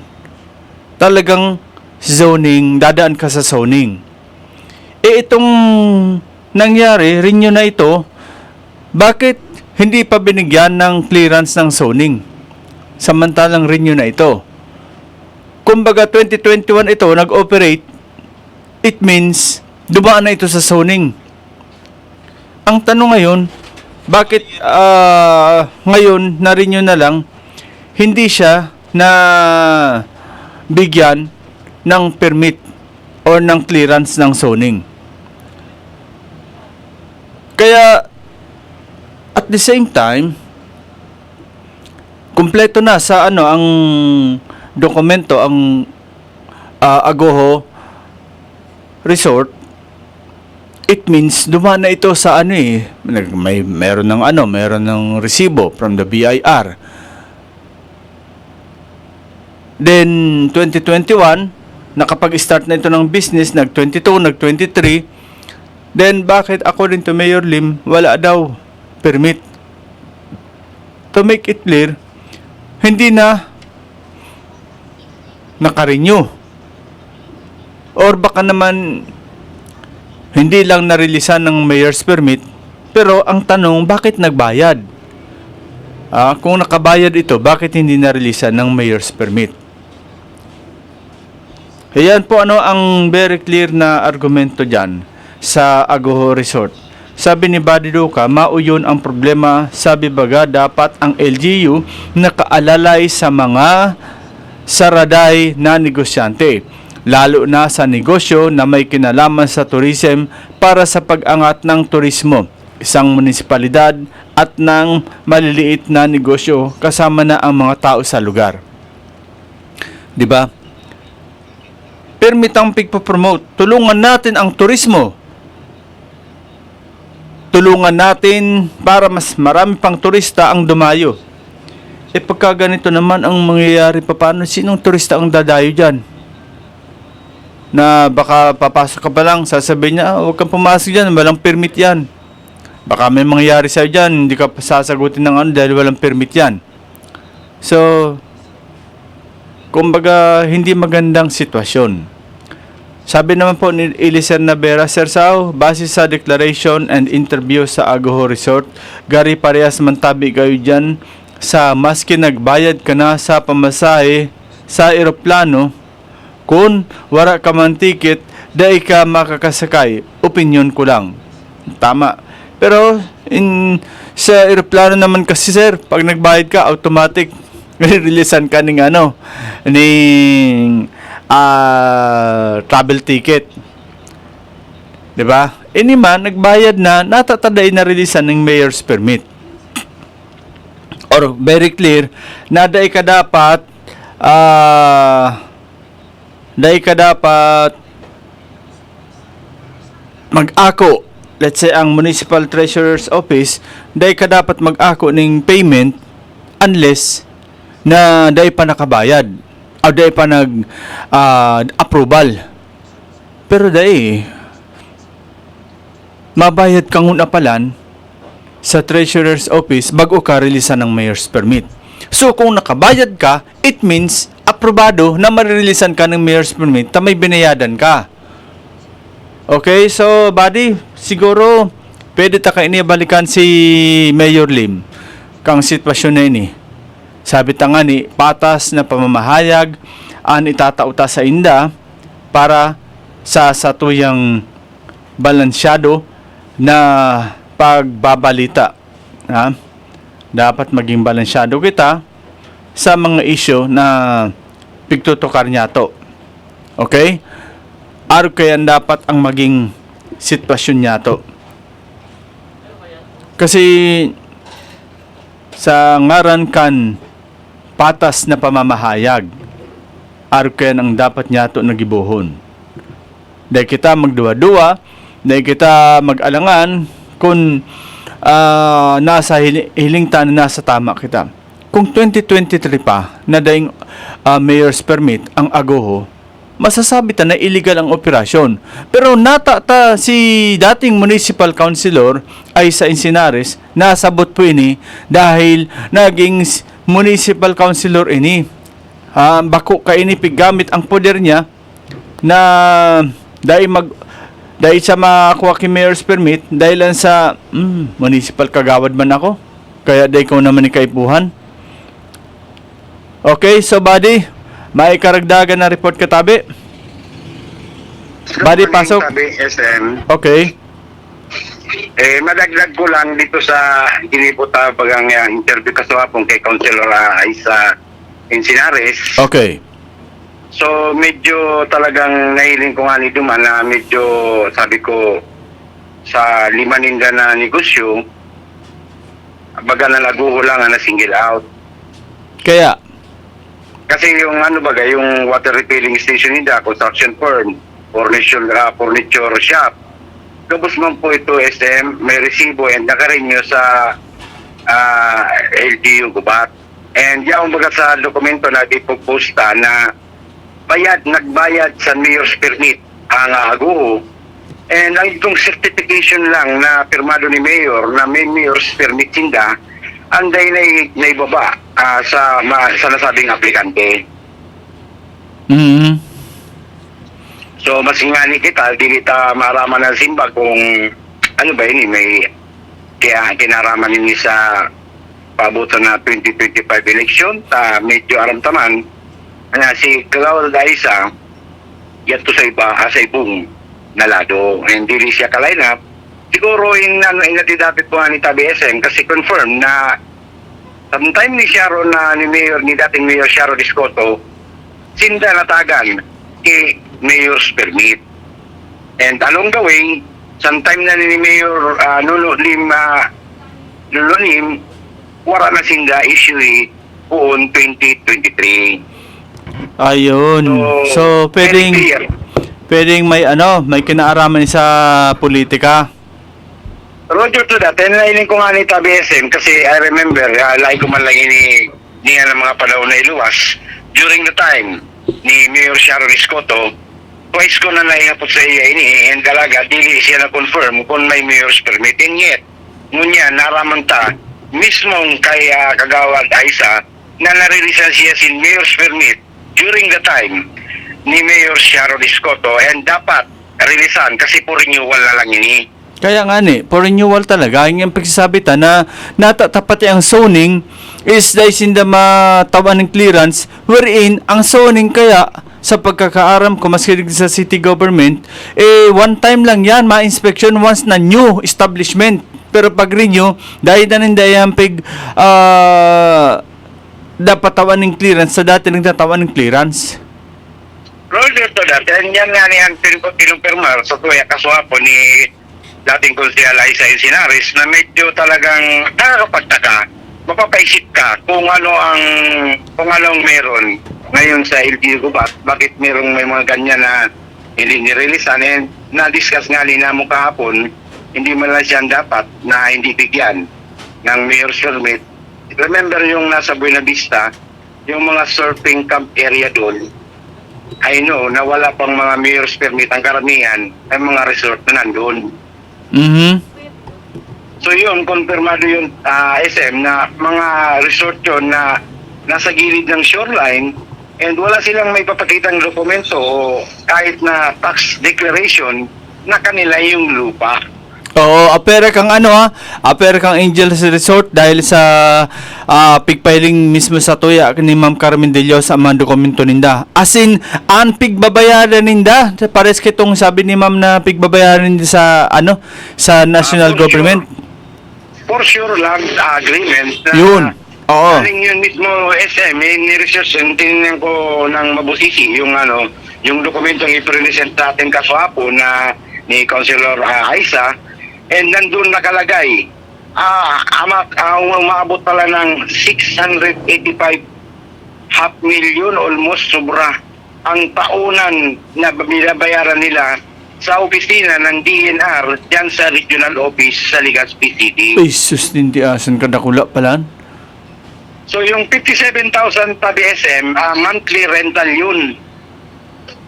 talagang zoning, dadaan ka sa zoning. Itong nangyari, renew na ito, bakit hindi pa binigyan ng clearance ng zoning? Samantalang renew na ito. Kumbaga 2021 ito nag-operate, it means dumaan na ito sa zoning. Ang tanong ngayon, bakit ngayon na-renew na lang, hindi siya na bigyan ng permit or ng clearance ng zoning? Kaya at the same time, kumpleto na sa ang dokumento ang AGOHO Resort. It means dumaan na ito sa meron ng resibo from the BIR. Then 2021 nakapag-start na ito ng business, nag-22, nag-23. Then bakit according to Mayor Lim wala daw permit? To make it clear, hindi na naka-renew. Or baka naman hindi lang narilisan ng mayor's permit, pero ang tanong, bakit nagbayad? Kung nakabayad ito, bakit hindi narilisan ng mayor's permit? Ayan po ang very clear na argumento dyan sa AGOHO Resort. Sabi ni Buddy Duca, mauyon ang problema. Sabi baga, dapat ang LGU nakaalalay sa mga saraday na negosyante, lalo na sa negosyo na may kinalaman sa tourism para sa pag-angat ng turismo, isang munisipalidad at ng maliliit na negosyo kasama na ang mga tao sa lugar. 'Di ba? Permit ang pagpo-promote. Tulungan natin ang turismo. Tulungan natin para mas marami pang turista ang dumayo. Pagka ganito naman ang mangyayari, paano? Sinong turista ang dadayo dyan? Na baka papasok ka pa lang, sasabihin niya, huwag kang pumasok dyan, walang permit yan. Baka may mangyayari sa'yo dyan, hindi ka sasagutin ng dahil walang permit yan. So, kumbaga, hindi magandang sitwasyon. Sabi naman po ni Eliser Navera, Sir Sao, base sa declaration and interview sa AGOHO Resort, gari parehas mantabi kayo dyan sa maski nagbayad ka na sa pamasahe sa eroplano, kung wala ka man ticket, dahil ka makakasakay. Opinion ko lang. Tama. Pero, sa aeroplano naman kasi, sir, pag nagbayad ka, automatic, releasean ka ng travel ticket. Diba? Man, nagbayad na, natataday na releasean ng mayor's permit. Or, very clear, na dahil ka dapat mag-ako, let's say ang Municipal Treasurer's Office, dahil ka dapat mag-ako ng payment unless na dahil pa nakabayad o dahil pa nag-approval. Pero dahil mabayad kang unapalan sa Treasurer's Office bago ka releasean ng mayor's permit. So kung nakabayad ka, it means aprobado na maririlisan ka ng mayor's permit na may binayadan ka. Okay, so buddy, siguro pwede ta ka inibalikan si Mayor Lim kang sitwasyon na ini. Sabi ta nga patas na pamamahayag ang itatauta sa inda para sa satuyang balansyado na pagbabalita. Ha? Dapat maging balansyado kita sa mga isyu na pigtutukar niya to. Okay? Aro kaya dapat ang maging sitwasyon niya to. Kasi sa ngaran kan patas na pamamahayag, aro kaya ang dapat niya to nagibuhon. Dahil kita magduwa-duwa, dahil kita mag-alangan kung nasa hilingtan na nasa tama kita. Kung 2023 pa na daing mayor's permit ang agoho, masasabi ta na illegal ang operasyon. Pero natata si dating municipal councilor ay sa Encinares, nasabot po ini dahil naging municipal councilor ini. Bako ka ini piggamit ang poder niya na dahil sa makakuha ki mayor's permit dahil lang sa municipal kagawad man ako, kaya dahil ko naman ni kaipuhan. Okay, so buddy, may karagdagan na report katabi. Buddy, pasok. Tabi, SM. Okay. Madagdag ko lang dito sa giniputa bagang interview kaswapong kay Councilor Aisa Encinares. Okay. So medyo talagang nahiling ko nga ni Duman na medyo sabi ko sa limaninda na negosyo baga na naguho lang na single out. Kaya? Kasi yung yung water refilling station nila, construction firm, furniture shop. Tapos man po ito SM, may resibo and nakarenew sa LGU Gubat. And yung baga sa dokumento na ipoposta na nagbayad sa mayor's permit ang aguho. And ang itong certification lang na pirmado ni mayor na may mayor's permit sinda, anday na ibaba sa nasabing aplikante. Mm-hmm. So masingani kita, di kita maaraman ng simba kung ano ba ini may kaya kinaraman ini sa pabutan na 2025 election medyo aramtaman na si Kagawad Aisa yato sa iba sa ibong nalado hindi siya ka-line-up. Siguro yung inatidapit po ni Tabi SM kasi confirm na sometime ni Sharon ni dating Mayor Sharon Discoto sinda natagan kay Mayor's permit. And along the way, sometime na ni Mayor Nuno Lim wala na sinda issue poon 2023. Ayun. So pwedeng may kinaaraman sa politika. Roger to that, nailing ko nga ni Tabi SM kasi I remember, like ko man lang niya ng mga panahon na iluwas. During the time ni Mayor Sharon Escoto, twice ko na naingapot sa iya ini, and dalaga, dili siya na-confirm kung may mayor's permit. And yet, ngunya, naraman ta, mismong kay Kagawad Aisa, na narilisan siya sin mayor's permit during the time ni Mayor Sharon Escoto, and dapat rilisan kasi po renewal na lang ini. Kaya nga for renewal talaga, yung pagsasabi na natatapat ang zoning is dahil sinda matawan ng clearance, wherein ang zoning kaya sa pagkakaaram ko maski sa city government, one time lang yan, ma-inspection once na new establishment. Pero pag renew, dahil na nindayang dapat tawan ng clearance sa dati nagtatawan ng clearance. Roger to that, and yan nga niyan pinumpirmar sa tuya kaswapo ni dating Konsehal Aisa Encinares na medyo talagang nakakapagtaka, mapapaisip ka kung anong meron ngayon sa LGU Gubat, bakit may mga ganyan na hindi nirelisan, and na-discuss nga nila mo kahapon, hindi man lang siya dapat na hindi bigyan ng mayor's permit. Remember yung nasa Buena Vista, yung mga surfing camp area doon, I know na wala pang mga mayor's permit, ang karamihan ay mga resort na nandun. Mm-hmm. So yun, konfirmado yung SM na mga resort yun na nasa gilid ng shoreline, and wala silang may papakitang dokumento o kahit na tax declaration na kanila yung lupa. Oo, apere kang ano ha, apere kang Angels Resort dahil sa pigpiling mismo sa tuya ni Ma'am Carmen De Leon sa mga dokumento ninda. As in, ang pigbabayaran ninda, pares kitong sabi ni Ma'am na pigbabayaran ninda sa ano, sa national government. For sure land agreement. Yun. Oo. Galing yun mismo SM, ni-research, tinignan ko ng mabusisi yung ano, yung dokumentong i-present natin kaswapo na ni Councilor Aisa, and nandun nakalagay, umaabot pala ng 685 half million, almost sobra ang taunan na binabayaran nila sa opisina ng DNR dyan sa regional office sa Legazpi City. Ay, sus, hindi asan ka nakula pala. So yung 57,000 tabi SM, monthly rental yun.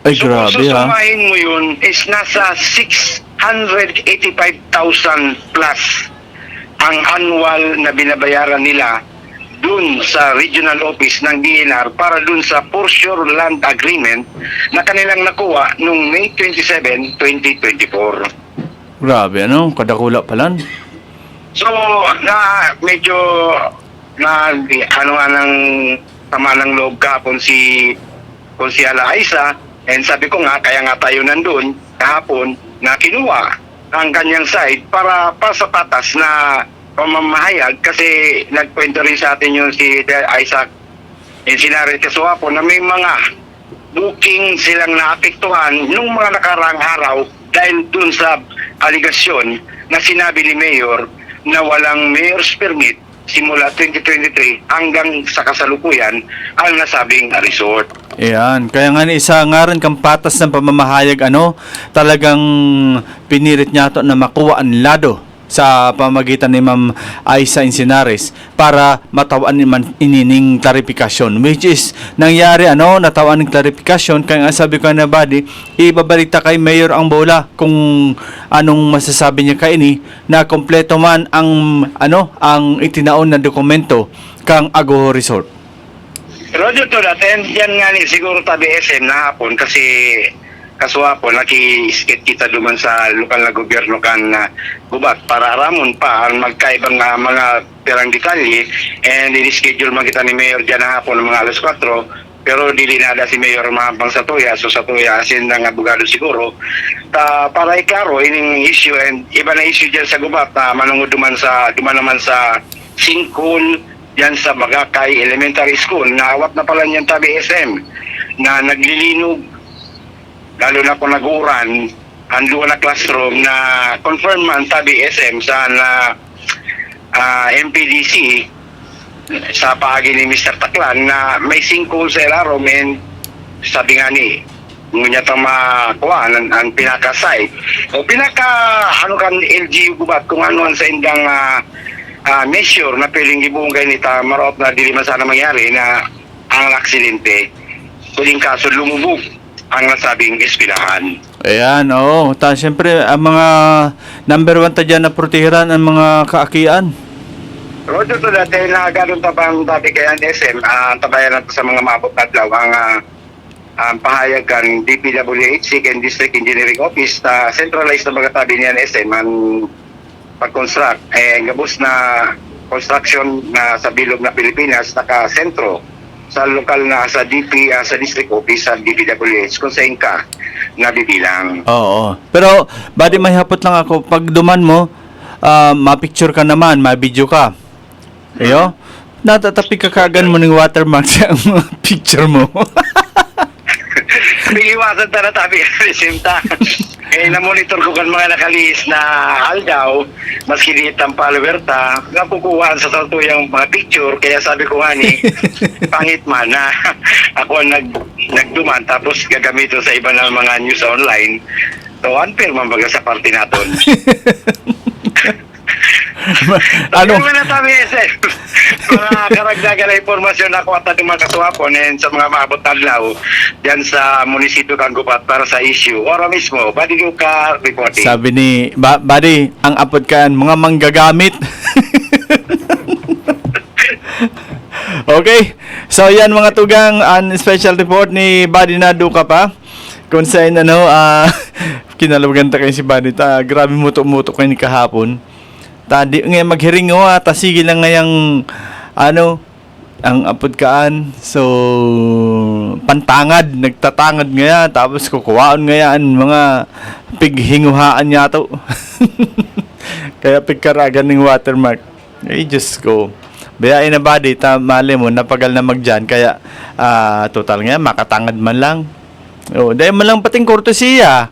Ay, So kung grabe ha. susumahin mo yun, is nasa 685,000 plus ang annual na binabayaran nila dun sa regional office ng DNR para dun sa for sure land agreement na kanilang nakuha noong May 27, 2024. Grabe, ano? Kadakula pala. So, na medyo na ano nga ng tama ng loob kahapon si Ala Aisa, and sabi ko nga, kaya nga tayo nandun kahapon na kinuha ang kanyang side para sa patas na pamamahayag, kasi nagkwento rin sa atin yung si Isaac Encinares Casuapo na may mga booking silang naapektuhan nung mga nakaraang araw dahil dun sa aligasyon na sinabi ni Mayor na walang mayor's permit simula 2023 hanggang sa kasalukuyan ang nasabing resort. Ayan, kaya nga ni isa nga rin kang patas ng pamamahayag, ano, talagang pinirit niya to na makuha ang lado sa pamagitan ni Ma'am Aisa Encinares para matawan ni man inining klarifikasyon, which is nangyari, ano, natawan ng klarifikasyon. Kaya nga sabi ko na body, ibabalita kay Mayor ang bola kung anong masasabi niya kay ini na kompleto man ang ano, ang itinaon na dokumento kang Agoho Resort. Roger to that, and yan nga ni siguro tabi SM na hapon kasi kaswapo naki-skate kita duman sa lokal na gobyerno kan gubat para aramon pa ang magkaibang mga perang detalye, and i-schedule man kita ni Mayor dyan na hapon ng mga alas 4, pero dilinada si Mayor mahapang sa tuya, so sa tuya asin ng abogado siguro para iklaro ining issue, and iba na issue dyan sa gubat na manungod duman naman sa Singkol dyan sa Magakay Elementary School na awat na pala niyan tabi SM na naglilinog, lalo na kung nag-uran ang duwa na classroom na confirm man tabi SM sa MPDC sa paagi ni Mr. Taklan na may sinkhole sa ilarom, and sabi nga ni ngunya tang makuha ang pinaka-site o ano kan LGU gubat kung ano ang sa indang measure na piling ibungay nita marot na dili man sana mangyari na ang aksidente kuling kaso lumubog ang nasabing eskwelahan. Ayan, oo. Siyempre, ang mga number 1 ta dyan na protehiran ang mga kaakian. Roger to dati na gano'n tabang dati kaya SM, tabayan natin sa mga maabot na adlaw ang pahayag kan DPWH, Second District Engineering Office, centralized na mga tabi niyan SM ang pag-construct. Gabos na construction na sa bilog na Pilipinas, naka-sentro sa lokal na sa sa district office sa DPWH kung saan ka nabibilang. Oo. Pero, badi may hapot lang ako, pag duman mo, ma-picture ka naman, ma-video ka. Ayo? Natatapig ka kagan mo ng watermark sa mga picture mo. Biliwasan ta na tabi resimta. Na-monitor ko kan mga nakalihis na aldaw, maski liit ang follower ta, napukuhaan sa yung mga picture, kaya sabi ko nga ni, pangit man na ako ang nagduman, tapos gagamito sa iba ng mga news online. So, unfair man baga sa party natin. Ano? Yung mga tabi mga karagdagan na informasyon na ako at ating mga kasuhapon and sa mga maabot tadlaw dyan sa munisipyo kang Gubat para sa issue. Ora mismo, badi yung ka reporting. Sabi ni, badi, ang apod ka mga manggagamit. Okay. So, yan mga tugang, special report ni Buddy Nadu ka pa. Kung saan, kinalawagan ta kayo si Banita. Grabe muto-muto kayo ni kahapon. Tadi ngayon maghiring mo ta sige lang ngayang ang apod kaan. So pantangad, nagtatangad ngaya tapos kukuwaon ngayaan mga pighinguhaan niya to. Kaya pigkaragan ng watermark. Just go. Bayain na body, mali mo, napagal na magdyan. Kaya, total nga, makatangad man lang. Dahil man lang pating kortesiya.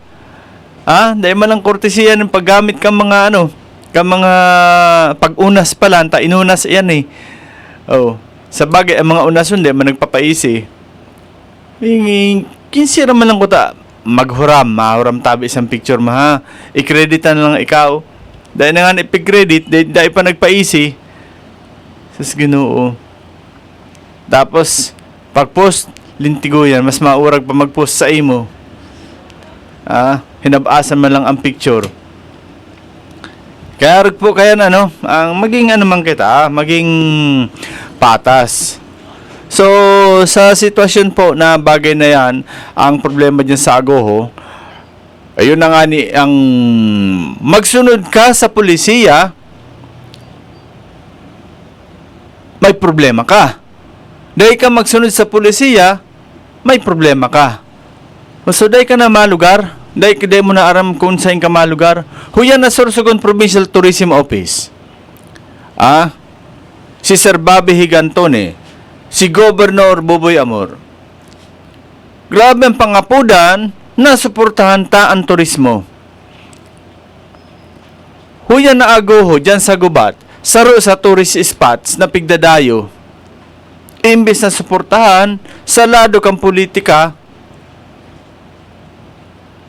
Dahil man lang kortesiya ng paggamit ka mga mga pag-unas pala, inunas yan eh. Sa bagay, ang mga unason, dahil man nagpapaisi. Kinsira man lang ko ta, mahuram tabi isang picture mo ha. I-creditan lang ikaw. Dahil na nga ipig-credit, dahil pa nagpaisi. Sas Ginoo. Tapos, pag-post, lintigo yan, mas maurag pa mag-post sa imo. Hinabasan man lang ang picture. Kaya po kaya ang maging man kita, maging patas. So, sa sitwasyon po na bagay na yan, ang problema dyan sa Agoho, ayun na nga ang magsunod ka sa pulisiya, may problema ka. Dahil ka magsunod sa pulisiya, may problema ka. So, dahil ka na malugar, dahil mo na aram kung saan ka malugar, huyan na Sorsogon Provincial Tourism Office. Si Sir Bobby Higantone, si Governor Boboy Amor. Grabe ang pangapudan na suportahan ta ang turismo. Huyan na Agoho dyan sa Gubat, saro sa tourist spots na pigdadayo. Imbes na suportahan sa lado kang politika,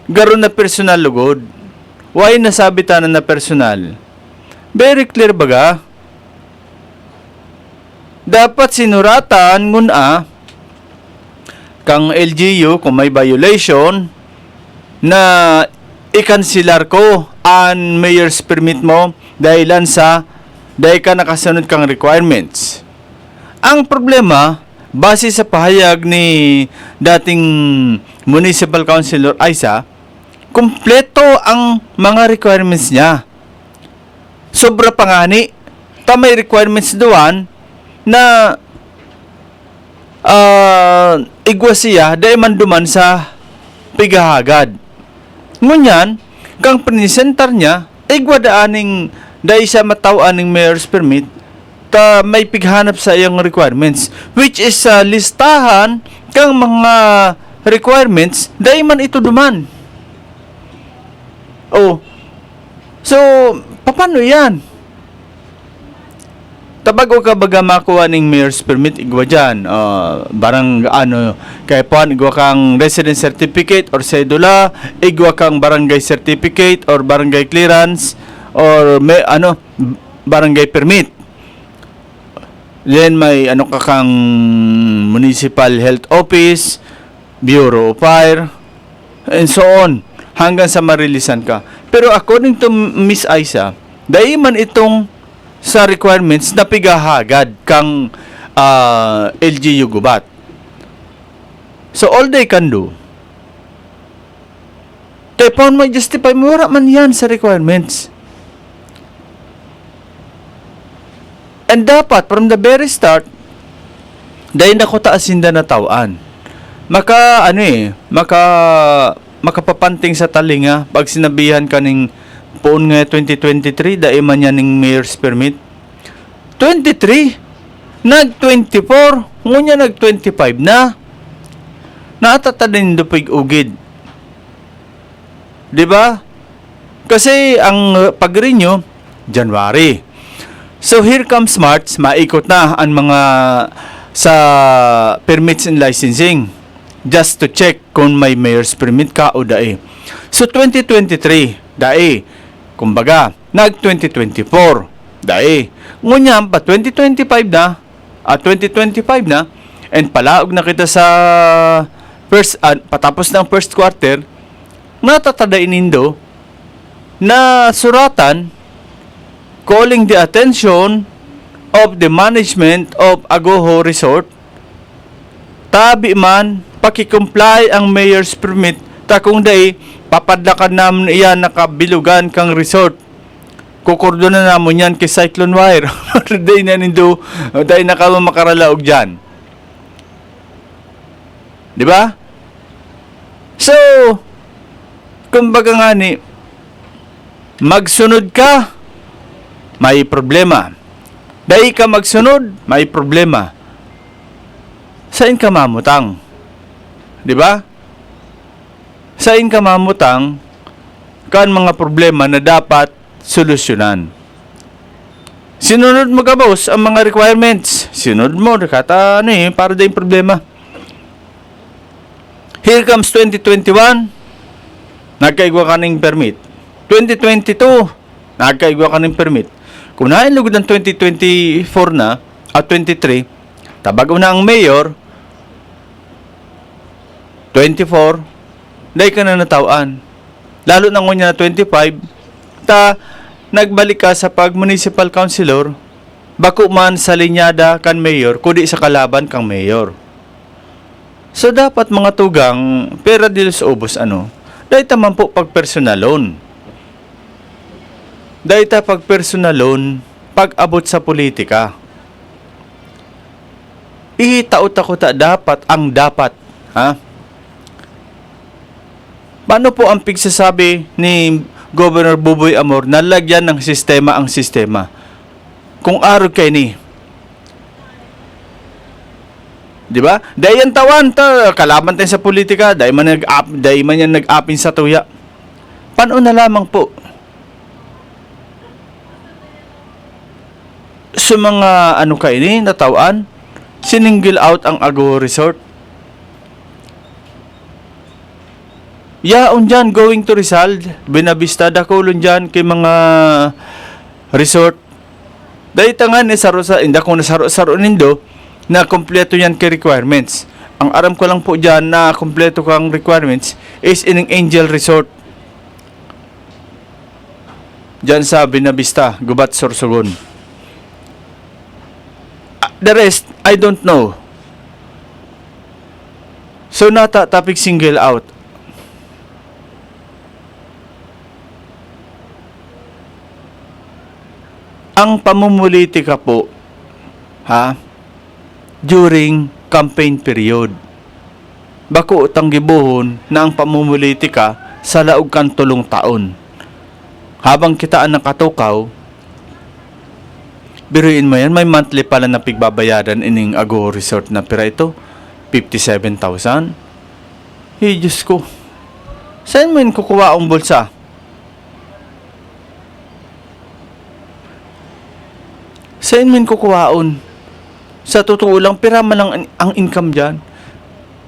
garon na personal lugod. Why nasabi tanan na personal? Very clear baga. Dapat sinuratan nguna kang LGU kung may violation na ikansilar ko ang mayor's permit mo dahil ka nakasunod kang requirements. Ang problema, base sa pahayag ni dating Municipal Councilor Aisa, kumpleto ang mga requirements niya. Sobra pa nga ni, may requirements doon na igwa siya dahil man duman sa pigahagad. Ngunyan, kang prinisentar niya, igwa daaning dahil siya matawaan ng mayor's permit, may pighanap sa iyong requirements, which is listahan kang mga requirements dahil man ito duman. So, paano yan? Tabago ka baga makuha ng mayor's permit, igwa dyan. Barang kaya po, igwa kang residence certificate or cedula, igwa kang barangay certificate or barangay clearance, or barangay permit. Then may ka kang municipal health office, bureau of fire, and so on, hanggang sa marilisan ka. Pero according to Miss Aisa, dahil man itong sa requirements na pigahagad kang LGU Gubat. So all they can do, kaya paano may justify mo, wala man yan sa requirements. And dapat, from the very start, dahil na ko taasinda na tawaan, makapapanting sa talinga pag sinabihan ka ng poon nga 2023, dahil man yan ng mayor's permit. 23, nag-24, ngunya nag-25 na. Natatadin do pig-ugid. Diba? Kasi ang pag-renew, January. So here comes March, maikot na ang mga sa permits and licensing just to check kung may mayor's permit ka o dae. So 2023, dae. Kumbaga, nag-2024, dae. Ngunyan pa 2025 na, 2025 na, and palaog na kita sa patapos ng first quarter, natatadain nindo na suratan calling the attention of the management of Agoho Resort, tabi man, pakicomply ang mayor's permit, takong day, papadlakan namin iyan nakabilugan kang resort. Kukordonan namin yan kay Cyclone Wire. Day na nindo, dahil makaralaog dyan. Di ba? So, kumbaga nga ni, magsunod ka, may problema. Dahil ka magsunod, may problema. Saan ka mamutang? Di ba? Saan ka mamutang kan mga problema na dapat solusyonan? Sinunod mo ka, boss, ang mga requirements. Sinunod mo, kata para din problema. Here comes 2021, nagkaigwa ka ng permit. 2022, nagkaigwa ka ng permit. Kung nailugod ng 2024 na, at 23, tabago na ang mayor, 24, dahil ka na natawaan. Lalo na ngunya na 25, nagbalik ka sa pag-municipal councilor, bako man sa linyada kan mayor, kundi sa kalaban kang mayor. So, dapat mga tugang, pera dil sa ubos, dahil taman po pag personalon. Dahil pag personalon, pag abot sa politika. Ihitaot ako dapat ang dapat, ha? Paano po ang pigsasabi ni Governor Buboy Amor na lagyan ng sistema ang sistema? Kung araw kay ni. Di ba? Dahil yan tawan, kalaban tayo sa politika, dahil man yan nag-apin sa tuya. Paano na lamang po? Sa mga kay ni, natawan, siningil out ang Agoho Resort. Yaon dyan, going to Rizal, Binavista, dakulon dyan kay mga resort. Dahil tangan ni saro-saro, hindi ko nasaro-saro nindo, na kompleto yan kay requirements. Ang aram ko lang po dyan na kompleto kang requirements is in Angel Resort. Dyan sa Binavista, Gubat, Sorsogon. The rest, I don't know. So, topic single out. Ang pamumulitika po, during campaign period. Bako utang gibuhon na ang pamumulitika sa laog kan tulong taon. Habang kitaan ng katukaw, biruin mo yan, may monthly pala na pigbabayaran ining Agoho Resort na pira ito, 57,000. Hey, Diyos ko. Saan mo yun kukuha ang bulsa? Saan mo yun kukuhaon? Sa totoo lang, pira man lang ang income dyan.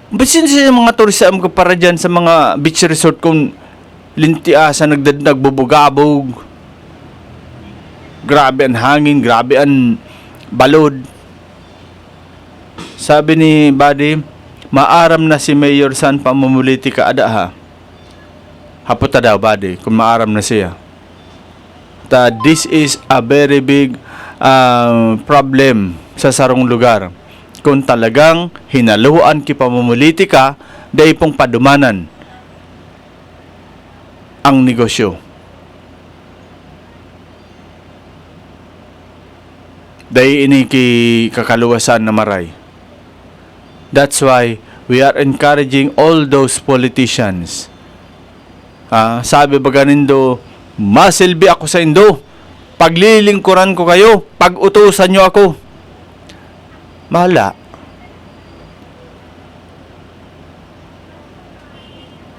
Basin sa mga turista ang para dyan sa mga beach resort kung lintiasa, nagbubugabog. Grabe ang hangin, grabe ang balod. Sabi ni Buddy, maaram na si Mayor San pamumulitika ada ha. Haputa daw Buddy, kung maaram na siya. This is a very big problem sa sarong lugar. Kung talagang hinaluan ki pamumulitika, dahil pong padumanan ang negosyo. Dahil ini ki kakaluwasan na maray. That's why we are encouraging all those politicians. Sabi ba ganindo, masilbi ako sa indo, paglilingkuran ko kayo, pag-utusan nyo ako. Mahala.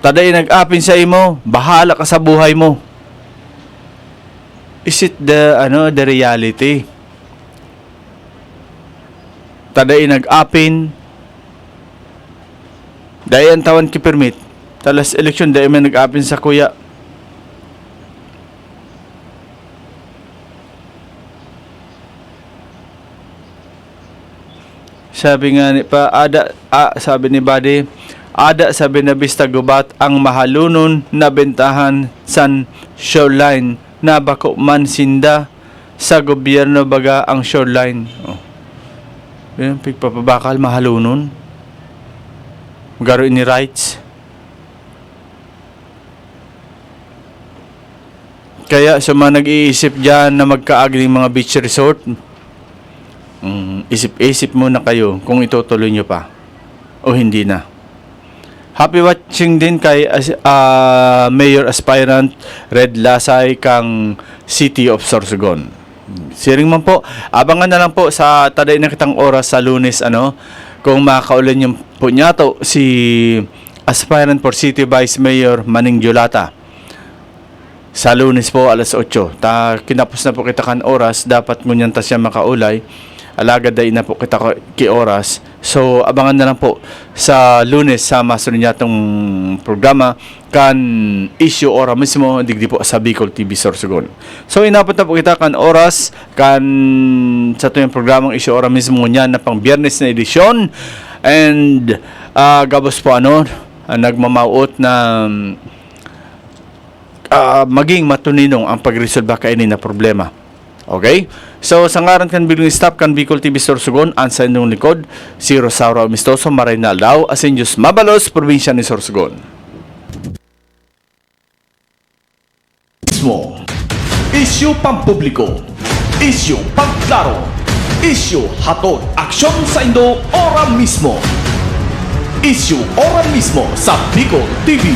Taday nag-apin sa imo, bahala ka sa buhay mo. Is it the reality? Taday nag-apin, dayan tawan ki permit. Talas eleksyon, dayan may nag-apin sa kuya. Sabi nga ni sabi ni Buddy, ada sa Binavista Gubat ang mahalunon na bentahan san shoreline na bako man sinda sa gobyerno baga ang shoreline. Pigpapabakal mahalunon. Magaro ini rights. Kaya sa mga nag-iisip dyan na magkaaging mga beach resort, isip-isip muna kayo kung itutuloy nyo pa o hindi na. Happy watching din kay Mayor Aspirant Red Lasay kang City of Sorsogon. Siring man po, abangan na lang po sa taday na kitang oras sa Lunes kung makakaulan yung po niya to si Aspirant for City Vice Mayor Manning Julata. Sa Lunes po alas 8. Kinapos na po kita kan oras, dapat ngunyan ta siya makaulay. Alagad day na po kita ki oras. So abangan na lang po sa Lunes sa masunod niya tong programa kan issue ora mismo digdi po sa Bicol TV Sorsogon. So inabot na po kita kan oras kan sa tuyong programang issue ora mismo niya na pang Biyernes na edisyon, and gabos po nagmamaot na maging matuninong ang pagresolba kainin na problema. Okay? So, sa ngaran kan bilang staff kan Bicol TV Sorsogon, ang sa inyong likod, si Rosauro Amistoso, Marinal Dao, Asenyos Mabalos, probinsya ni Sorsogon. Isyu pampubliko, isyu pagklaro, isyu hatod aksyon sa Indo ora mismo. Isyu ora mismo sa Bicol TV.